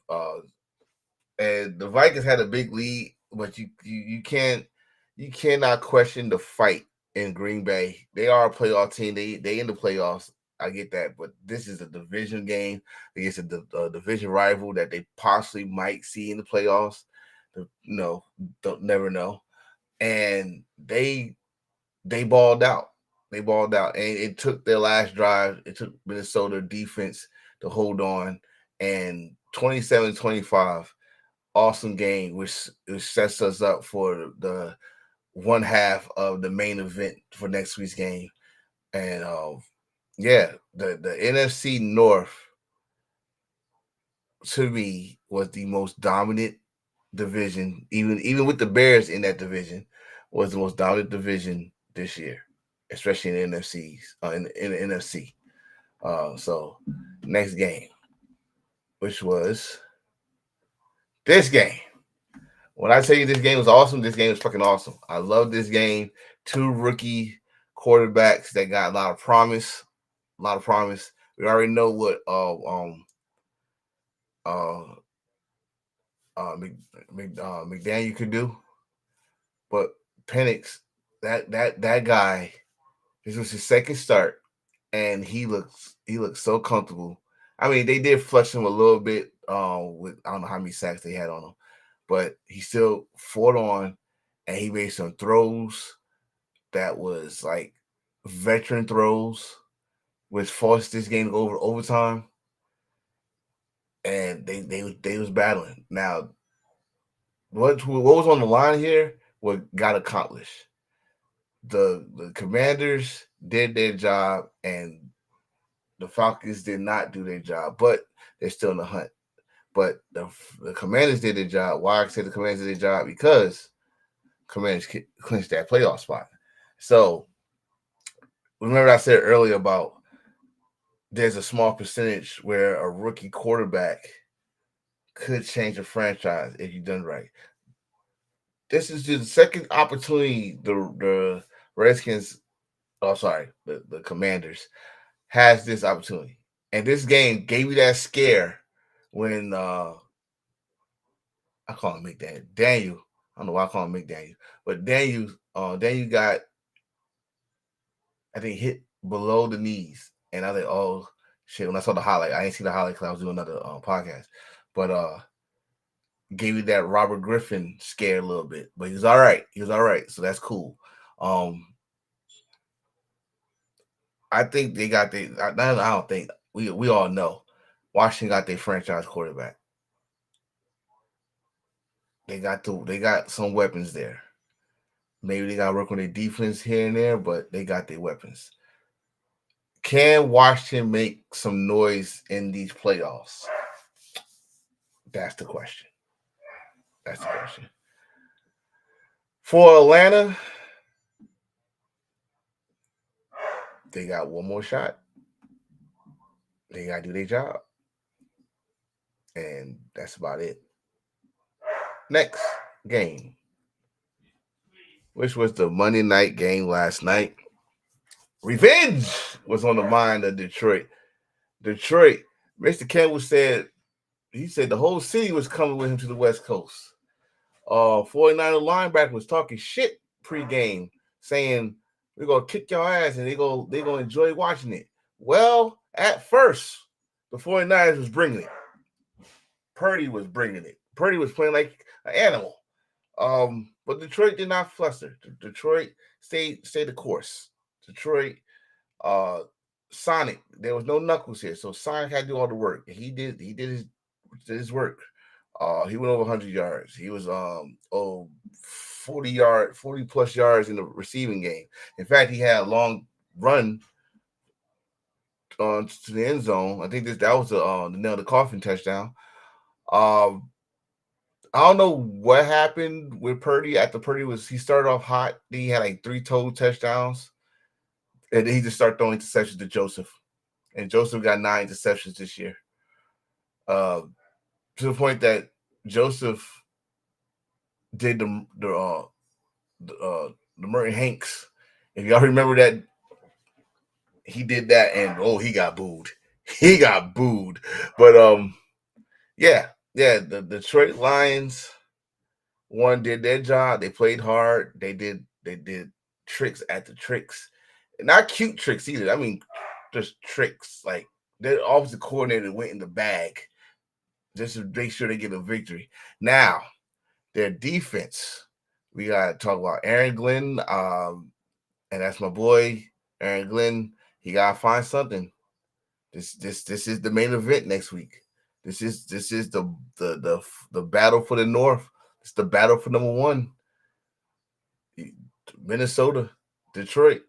And the Vikings had a big lead, but you cannot question the fight in Green Bay. They are a playoff team. They in the playoffs. I get that, but this is a division game against a division rival that they possibly might see in the playoffs. No, don't never know. And they balled out. They balled out, and it took their last drive. It took Minnesota defense to hold on, and 27-25, awesome game, which sets us up for the one half of the main event for next week's game. And yeah, the NFC North to me was the most dominant division, even with the Bears in that division, was the most dominant division this year, especially in the NFCs in the NFC. So next game, which was this game. When I tell you this game was awesome, this game was fucking awesome. I love this game. Two rookie quarterbacks that got a lot of promise. A lot of promise. We already know what uh McDaniel could do, but Penix, that guy, this was his second start, and he looks so comfortable. I mean, they did flush him a little bit with I don't know how many sacks they had on him, but he still fought on, and he made some throws that was like veteran throws, which forced this game to go over overtime. And they was battling. Now, what was on the line here? What got accomplished? The Commanders did their job, and the Falcons did not do their job, but they're still in the hunt. But the Commanders did their job. Why I say the Commanders did their job? Because Commanders clinched that playoff spot. So remember I said earlier about there's a small percentage where a rookie quarterback could change a franchise if you done right. This is the second opportunity the Redskins, oh sorry, the Commanders has this opportunity. And this game gave me that scare when I call him McDaniel. Daniel. I don't know why I call him McDaniel. But Daniel got, I think, hit below the knees. And I was like, oh shit. When I saw the highlight, I didn't see the highlight because I was doing another podcast. But gave you that Robert Griffin scare a little bit. But he was all right. He was all right. So that's cool. I think they got I don't think we all know Washington got their franchise quarterback. They got some weapons there. Maybe they got to work on their defense here and there, but they got their weapons. Can Washington make some noise in these playoffs? That's the question. That's the question. For Atlanta, they got one more shot. They got to do their job. And that's about it. Next game, which was the Monday night game last night. Revenge was on the mind of Detroit. Mr. Campbell said the whole city was coming with him to the West Coast. 49er linebacker was talking shit pregame, saying we're gonna kick your ass and they're gonna enjoy watching it. Well, at first, the 49ers was bringing it. Purdy was bringing it. Purdy was playing like an animal. But Detroit did not fluster. Detroit stayed the course. Detroit, Sonic, there was no knuckles here, so Sonic had to do all the work. He did his work. He went over 100 yards. He was 40 plus yards in the receiving game. In fact, he had a long run to the end zone. I think that was the nail the coffin touchdown. I don't know what happened with Purdy after he started off hot. Then he had like 3 total touchdowns. And then he just started throwing interceptions to Joseph. And Joseph got 9 interceptions this year. To the point that Joseph did the Murray Hanks. If y'all remember that, he did that, and he got booed. He got booed. But yeah, the Detroit Lions one did their job. They played hard. They did tricks after tricks, not cute tricks either. I mean, just tricks. Like their offensive coordinator went in the bag just to make sure they get a victory. Now their defense, we gotta talk about Aaron Glenn. And that's my boy Aaron Glenn. He gotta find something. This is the main event next week. This is the battle for the North. It's the battle for number one. Minnesota, Detroit.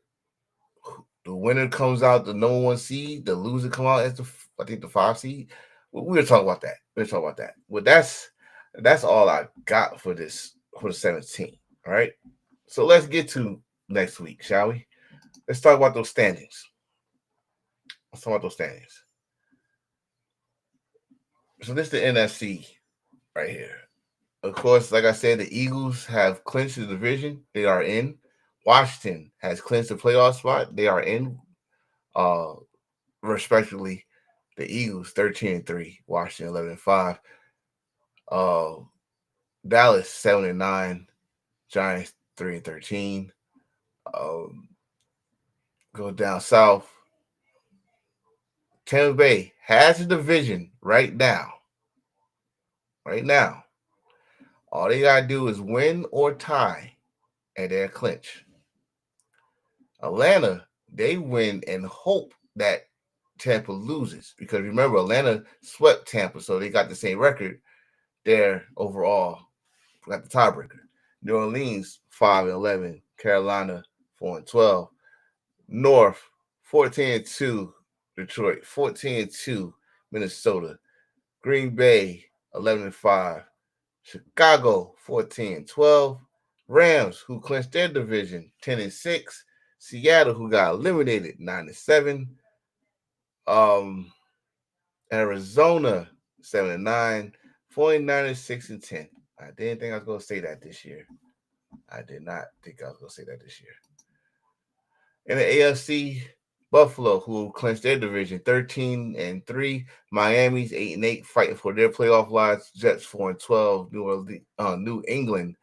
The winner comes out the number one seed. The loser come out as the 5 seed. We'll talk about that. Well, that's all I got for the 17th. All right. So let's get to next week, shall we? Let's talk about those standings. So this is the NFC right here. Of course, like I said, the Eagles have clinched the division. They are in. Washington has clinched the playoff spot. They are in. Respectively, the Eagles 13-3, Washington 11-5. Dallas 7-9, Giants 3-13. Go down south. Tampa Bay has a division right now. All they gotta do is win or tie, and they're clinch. Atlanta, they win and hope that Tampa loses, because remember, Atlanta swept Tampa, so they got the same record there overall. Got the tiebreaker. New Orleans 5-11, Carolina 4-12, North 14-2, Detroit 14-2, Minnesota, Green Bay 11-5, Chicago 14-12, Rams, who clinched their division 10-6, Seattle, who got eliminated 9-7, Arizona 7-9, 49ers 6-10. I didn't think I was going to say that this year. I did not think I was going to say that this year. In the AFC, Buffalo, who clinched their division 13-3, Miami's 8-8, fighting for their playoff lives. Jets 4-12, New England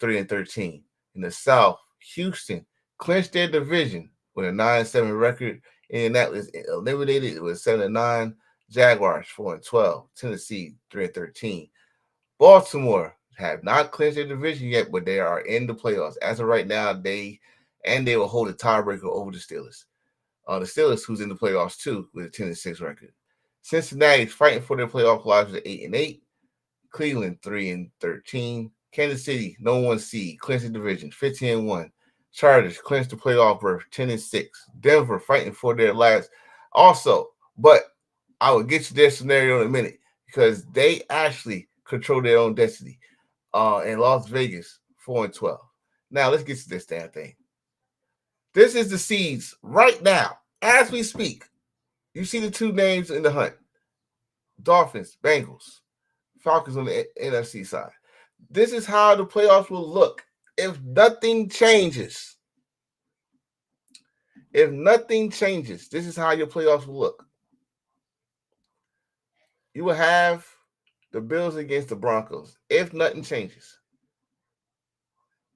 3-13. In the South, Houston clinched their division with a 9-7 record. Indianapolis eliminated with 7-9. Jaguars 4-12. Tennessee 3-13. Baltimore have not clinched their division yet, but they are in the playoffs. As of right now, they will hold a tiebreaker over the Steelers. The Steelers, who's in the playoffs too, with a 10-6 record. Cincinnati fighting for their playoff lives with 8-8. Cleveland 3-13. Kansas City, no 1 seed, clinched the division 15-1. Chargers clinched the playoff berth 10-6. Denver fighting for their last also, but I will get to their scenario in a minute, because they actually control their own destiny. In Las Vegas 4-12. Now let's get to this damn thing. This is the seeds right now as we speak. You see the two names in the hunt: Dolphins, Bengals, Falcons on the NFC side. This is how the playoffs will look if nothing changes. This is how your playoffs will look. You will have the Bills against the Broncos if nothing changes.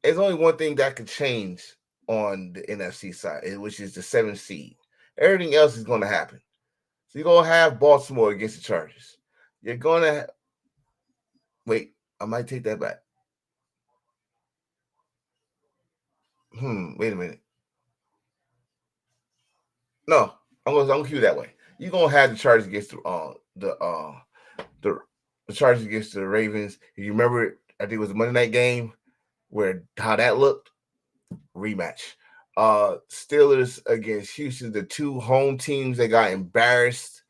There's only one thing that could change on the NFC side, which is the 7th seed. Everything else is going to happen. So you're going to have Baltimore against the Chargers. You're going to wait. I might take that back. Wait a minute. No, I'm gonna keep it that way. You're gonna have the Chargers against the Chargers against the Ravens. If you remember, I think it was a Monday night game where how that looked. Rematch. Steelers against Houston, the two home teams that got embarrassed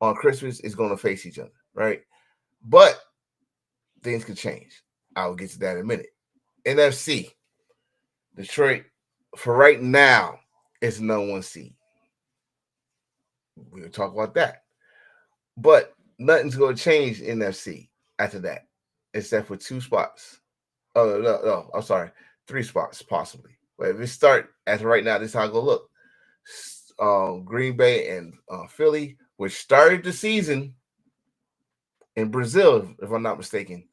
on Christmas, is going to face each other, right? But things could change. I will get to that in a minute. NFC, Detroit, for right now, is no 1 seed. We'll talk about that. But nothing's going to change in NFC after that, except for 2 spots. Oh no, I'm sorry, 3 spots possibly. But if it start as right now, this is how I go look. Green Bay and Philly, which started the season in Brazil, if I'm not mistaken.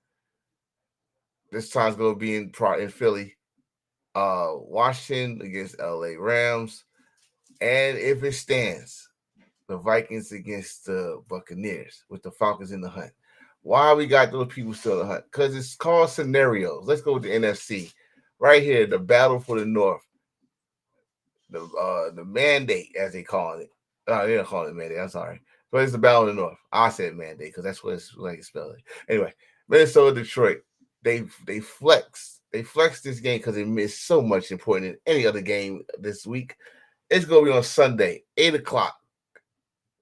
This time's gonna be in Philly. Washington against LA Rams, and if it stands, the Vikings against the Buccaneers with the Falcons in the hunt. Why we got those people still in the hunt? Because it's called scenarios. Let's go with the NFC. Right here, the battle for the North. The mandate, as they call it. They don't call it mandate. I'm sorry, but it's the battle of the North. I said mandate because that's what it's like spelled. Anyway, Minnesota, Detroit. They flexed. They flexed this game because they missed so much important in any other game this week. It's gonna be on Sunday, 8 o'clock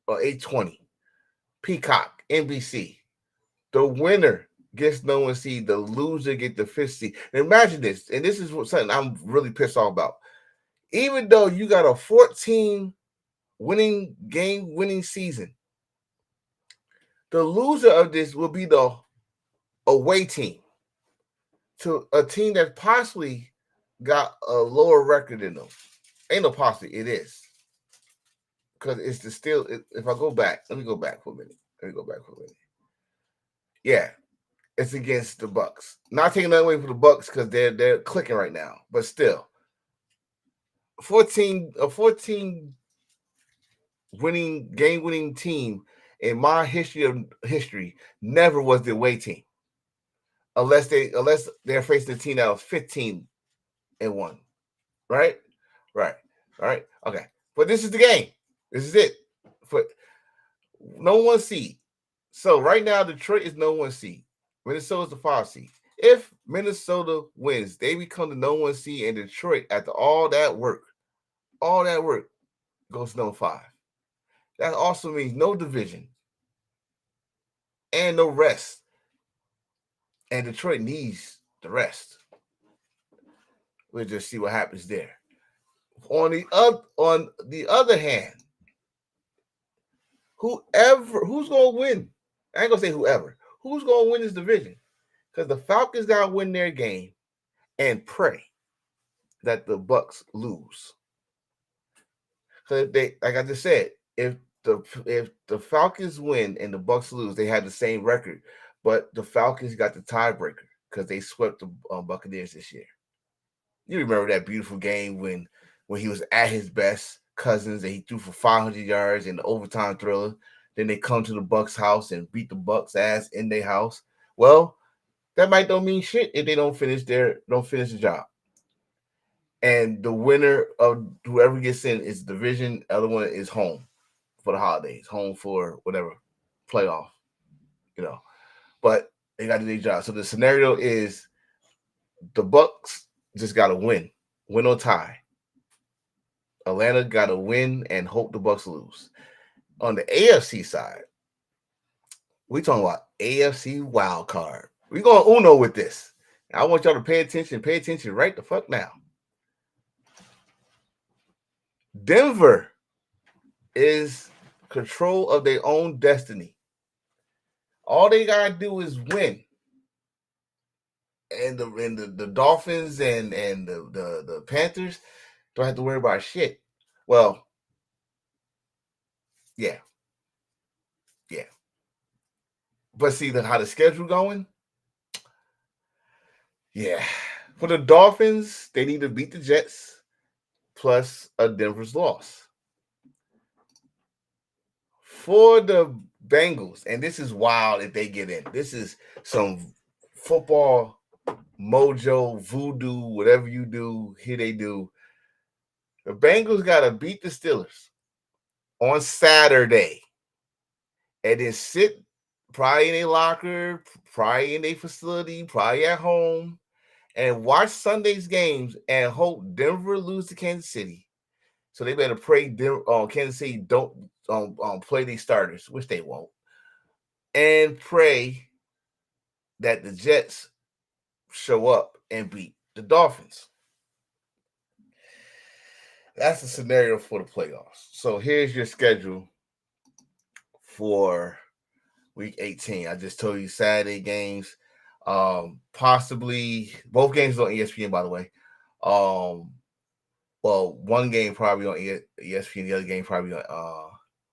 or 8:20. Peacock, NBC. The winner gets no one seed. The loser get the fifth seed. And imagine this, and this is something I'm really pissed off about. Even though you got a 14 winning season, the loser of this will be the away team to a team that possibly got a lower record than them. Ain't no possibly, it is. Because it's the still, if I go back, let me go back for a minute. Yeah, it's against the Bucks. Not taking that away from the Bucks because they're clicking right now, but still. 14 winning team in my history never was the away team. Unless they're facing a team that was 15-1. Right? Right. All right. Okay. But this is the game. This is it. For no one seed. So right now, Detroit is no one seed. Minnesota's the 5 seed. If Minnesota wins, they become the no one seed, and Detroit, after all that work goes to number 5. That also means no division and no rest. And Detroit needs the rest. We'll just see what happens there. On the other hand, who's gonna win? I ain't gonna say whoever. Who's gonna win this division? Because the Falcons gotta win their game and pray that the Bucks lose. Because they, like I just said, if the Falcons win and the Bucks lose, they have the same record. But the Falcons got the tiebreaker because they swept the Buccaneers this year. You remember that beautiful game when he was at his best, Cousins, and he threw for 500 yards in the overtime thriller. Then they come to the Bucks house and beat the Bucks ass in their house. Well, that might don't mean shit if they don't finish the job. And the winner of whoever gets in is division. The other one is home for the holidays, home for whatever playoff, But they got to do their job. So the scenario is the Bucks just got to win or tie. Atlanta got to win and hope the Bucks lose. On the AFC side, we talking about AFC wild card. We're going Uno with this. I want y'all to pay attention right the fuck now. Denver is control of their own destiny. All they gotta do is win. And the Dolphins and the Panthers don't have to worry about shit. Well, yeah. But see how the schedule going? Yeah. For the Dolphins, they need to beat the Jets plus a Denver's loss. For the Bengals, and this is wild if they get in. This is some football mojo, voodoo, whatever you do, here they do. The Bengals got to beat the Steelers on Saturday and then sit probably in a locker, probably in a facility, probably at home, and watch Sunday's games and hope Denver lose to Kansas City. So they better pray Kansas City don't play these starters, which they won't, and pray that the Jets show up and beat the Dolphins. That's the scenario for the playoffs. So here's your schedule for Week 18. I just told you Saturday games. Possibly both games on ESPN, by the way. Well, one game probably on ESPN, the other game probably on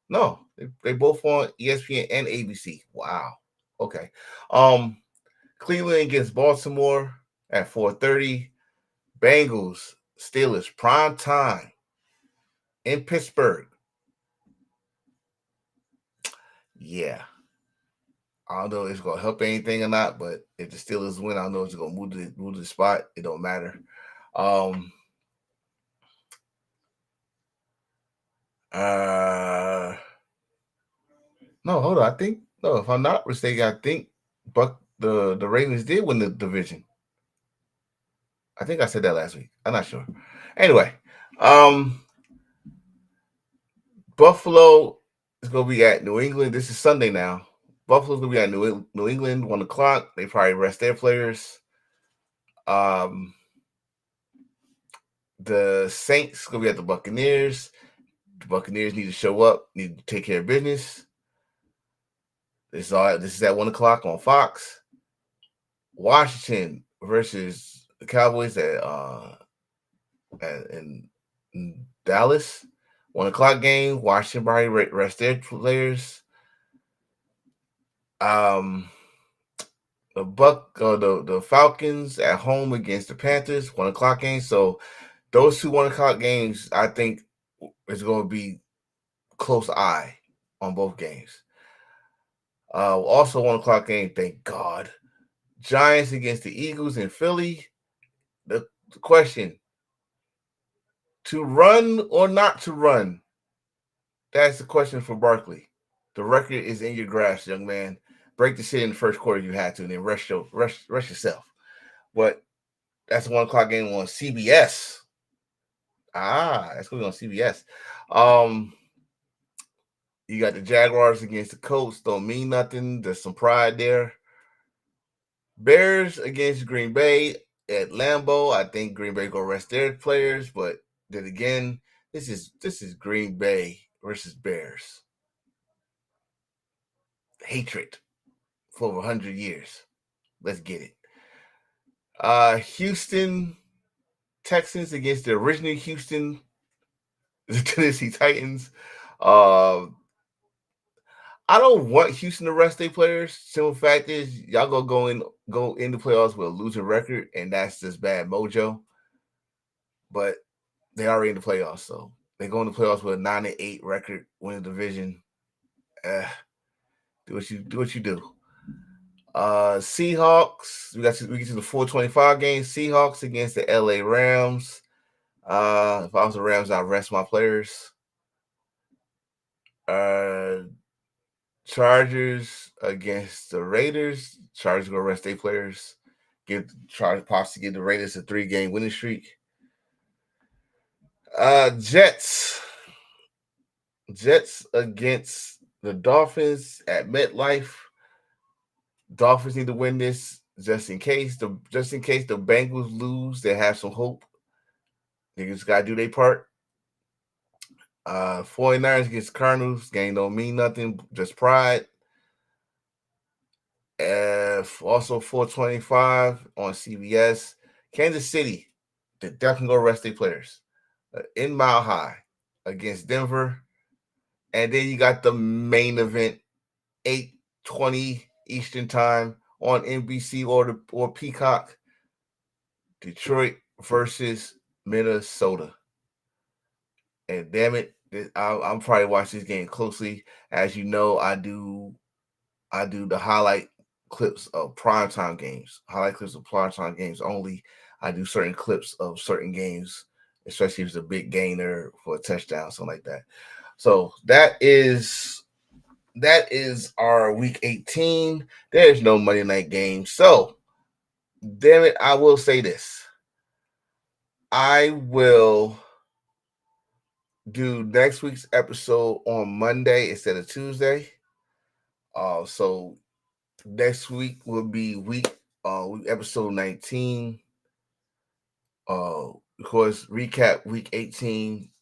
no, they both on ESPN and ABC. Wow. Okay. Cleveland against Baltimore at 4:30. Bengals, Steelers, prime time in Pittsburgh. Yeah. I don't know if it's gonna help anything or not, but if the Steelers win, I don't know if it's gonna move to the spot. It don't matter. No, hold on. I think no, if I'm not mistaken, I think the Ravens did win the division. I think I said that last week. I'm not sure. Anyway, Buffalo is gonna be at New England. This is Sunday now. Buffalo's gonna be at New England 1:00. They probably rest their players. The Saints gonna be at the Buccaneers. The Buccaneers need to show up, need to take care of business. This is at 1:00 on Fox. Washington versus the Cowboys in Dallas. 1:00 game. Washington probably rest their players. The Falcons at home against the Panthers. 1:00 game. So those two 1:00 games, I think, is going to be close eye on both games. Also 1:00 game. Thank God. Giants against the Eagles in Philly. The question: to run or not to run? That's the question for Barkley. The record is in your grasp, young man. Break the shit in the first quarter if you had to, and then rest yourself. But that's a 1:00 game on CBS. That's gonna be on CBS. You got the Jaguars against the Colts. Don't mean nothing. There's some pride there. Bears against Green Bay at Lambeau. I think Green Bay gonna rest their players, but then again, this is Green Bay versus Bears. Hatred for over 100 years. Let's get it. Houston Texans against the original Houston Tennessee Titans. I don't want Houston to rest their players. Simple fact is, y'all go in the playoffs with a losing record, and that's just bad mojo. But they already in the playoffs, so they go in the playoffs with a 9-8 record, win the division. Do what you do. Seahawks. We get to the 4:25 game. Seahawks against the LA Rams. If I was the Rams, I'd rest my players. Chargers against the Raiders. Chargers gonna rest their players. Possibly give the Raiders a 3-game winning streak. Jets against the Dolphins at MetLife. Dolphins need to win this just in case the Bengals lose. They have some hope. They just gotta do their part. 49ers against Cardinals. Game don't mean nothing, just pride. Also 4:25 on CBS. Kansas City, they're definitely gonna rest their players. In Mile High against Denver. And then you got the main event, 8:20 Eastern time on NBC or Peacock. Detroit versus Minnesota. And damn it, I'm probably watching this game closely. As you know, I do the highlight clips of primetime games. Highlight clips of primetime games only. I do certain clips of certain games, especially if it's a big gainer for a touchdown, something like that. So that is our week 18. There's no Monday night game. So, damn it, I will say this. I will do next week's episode on Monday instead of Tuesday. So next week will be episode 19. Of course, recap week 18,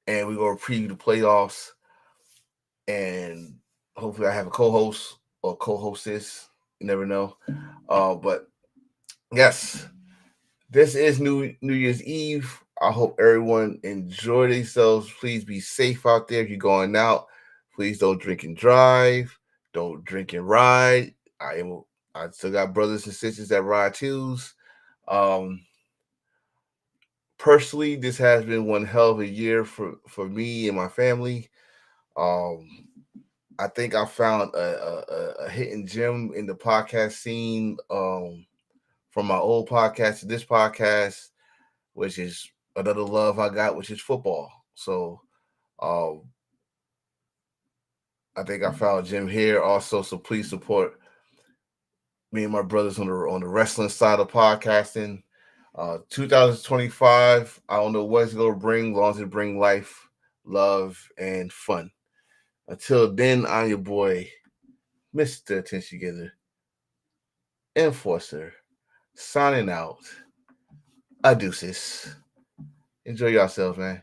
and we're gonna preview the playoffs. And hopefully, I have a co-host or co-hostess You never know. But yes, this is New Year's Eve. I hope everyone enjoy themselves. Please be safe out there if you're going out. Please don't drink and drive. Don't drink and ride. I still got brothers and sisters that ride twos. Um, Personally, this has been one hell of a year for me and my family. Um, I think I found a hidden gem in the podcast scene. From my old podcast to this podcast, which is another love I got, which is football. So um, I think I found Jim here also. So please support me and my brothers on the wrestling side of podcasting. 2025, I don't know what it's gonna bring, as long as it bring life, love, and fun. Until then, I'm your boy, Mr. Attention Getter, Enforcer, signing out. Adeuces. Enjoy yourselves, man.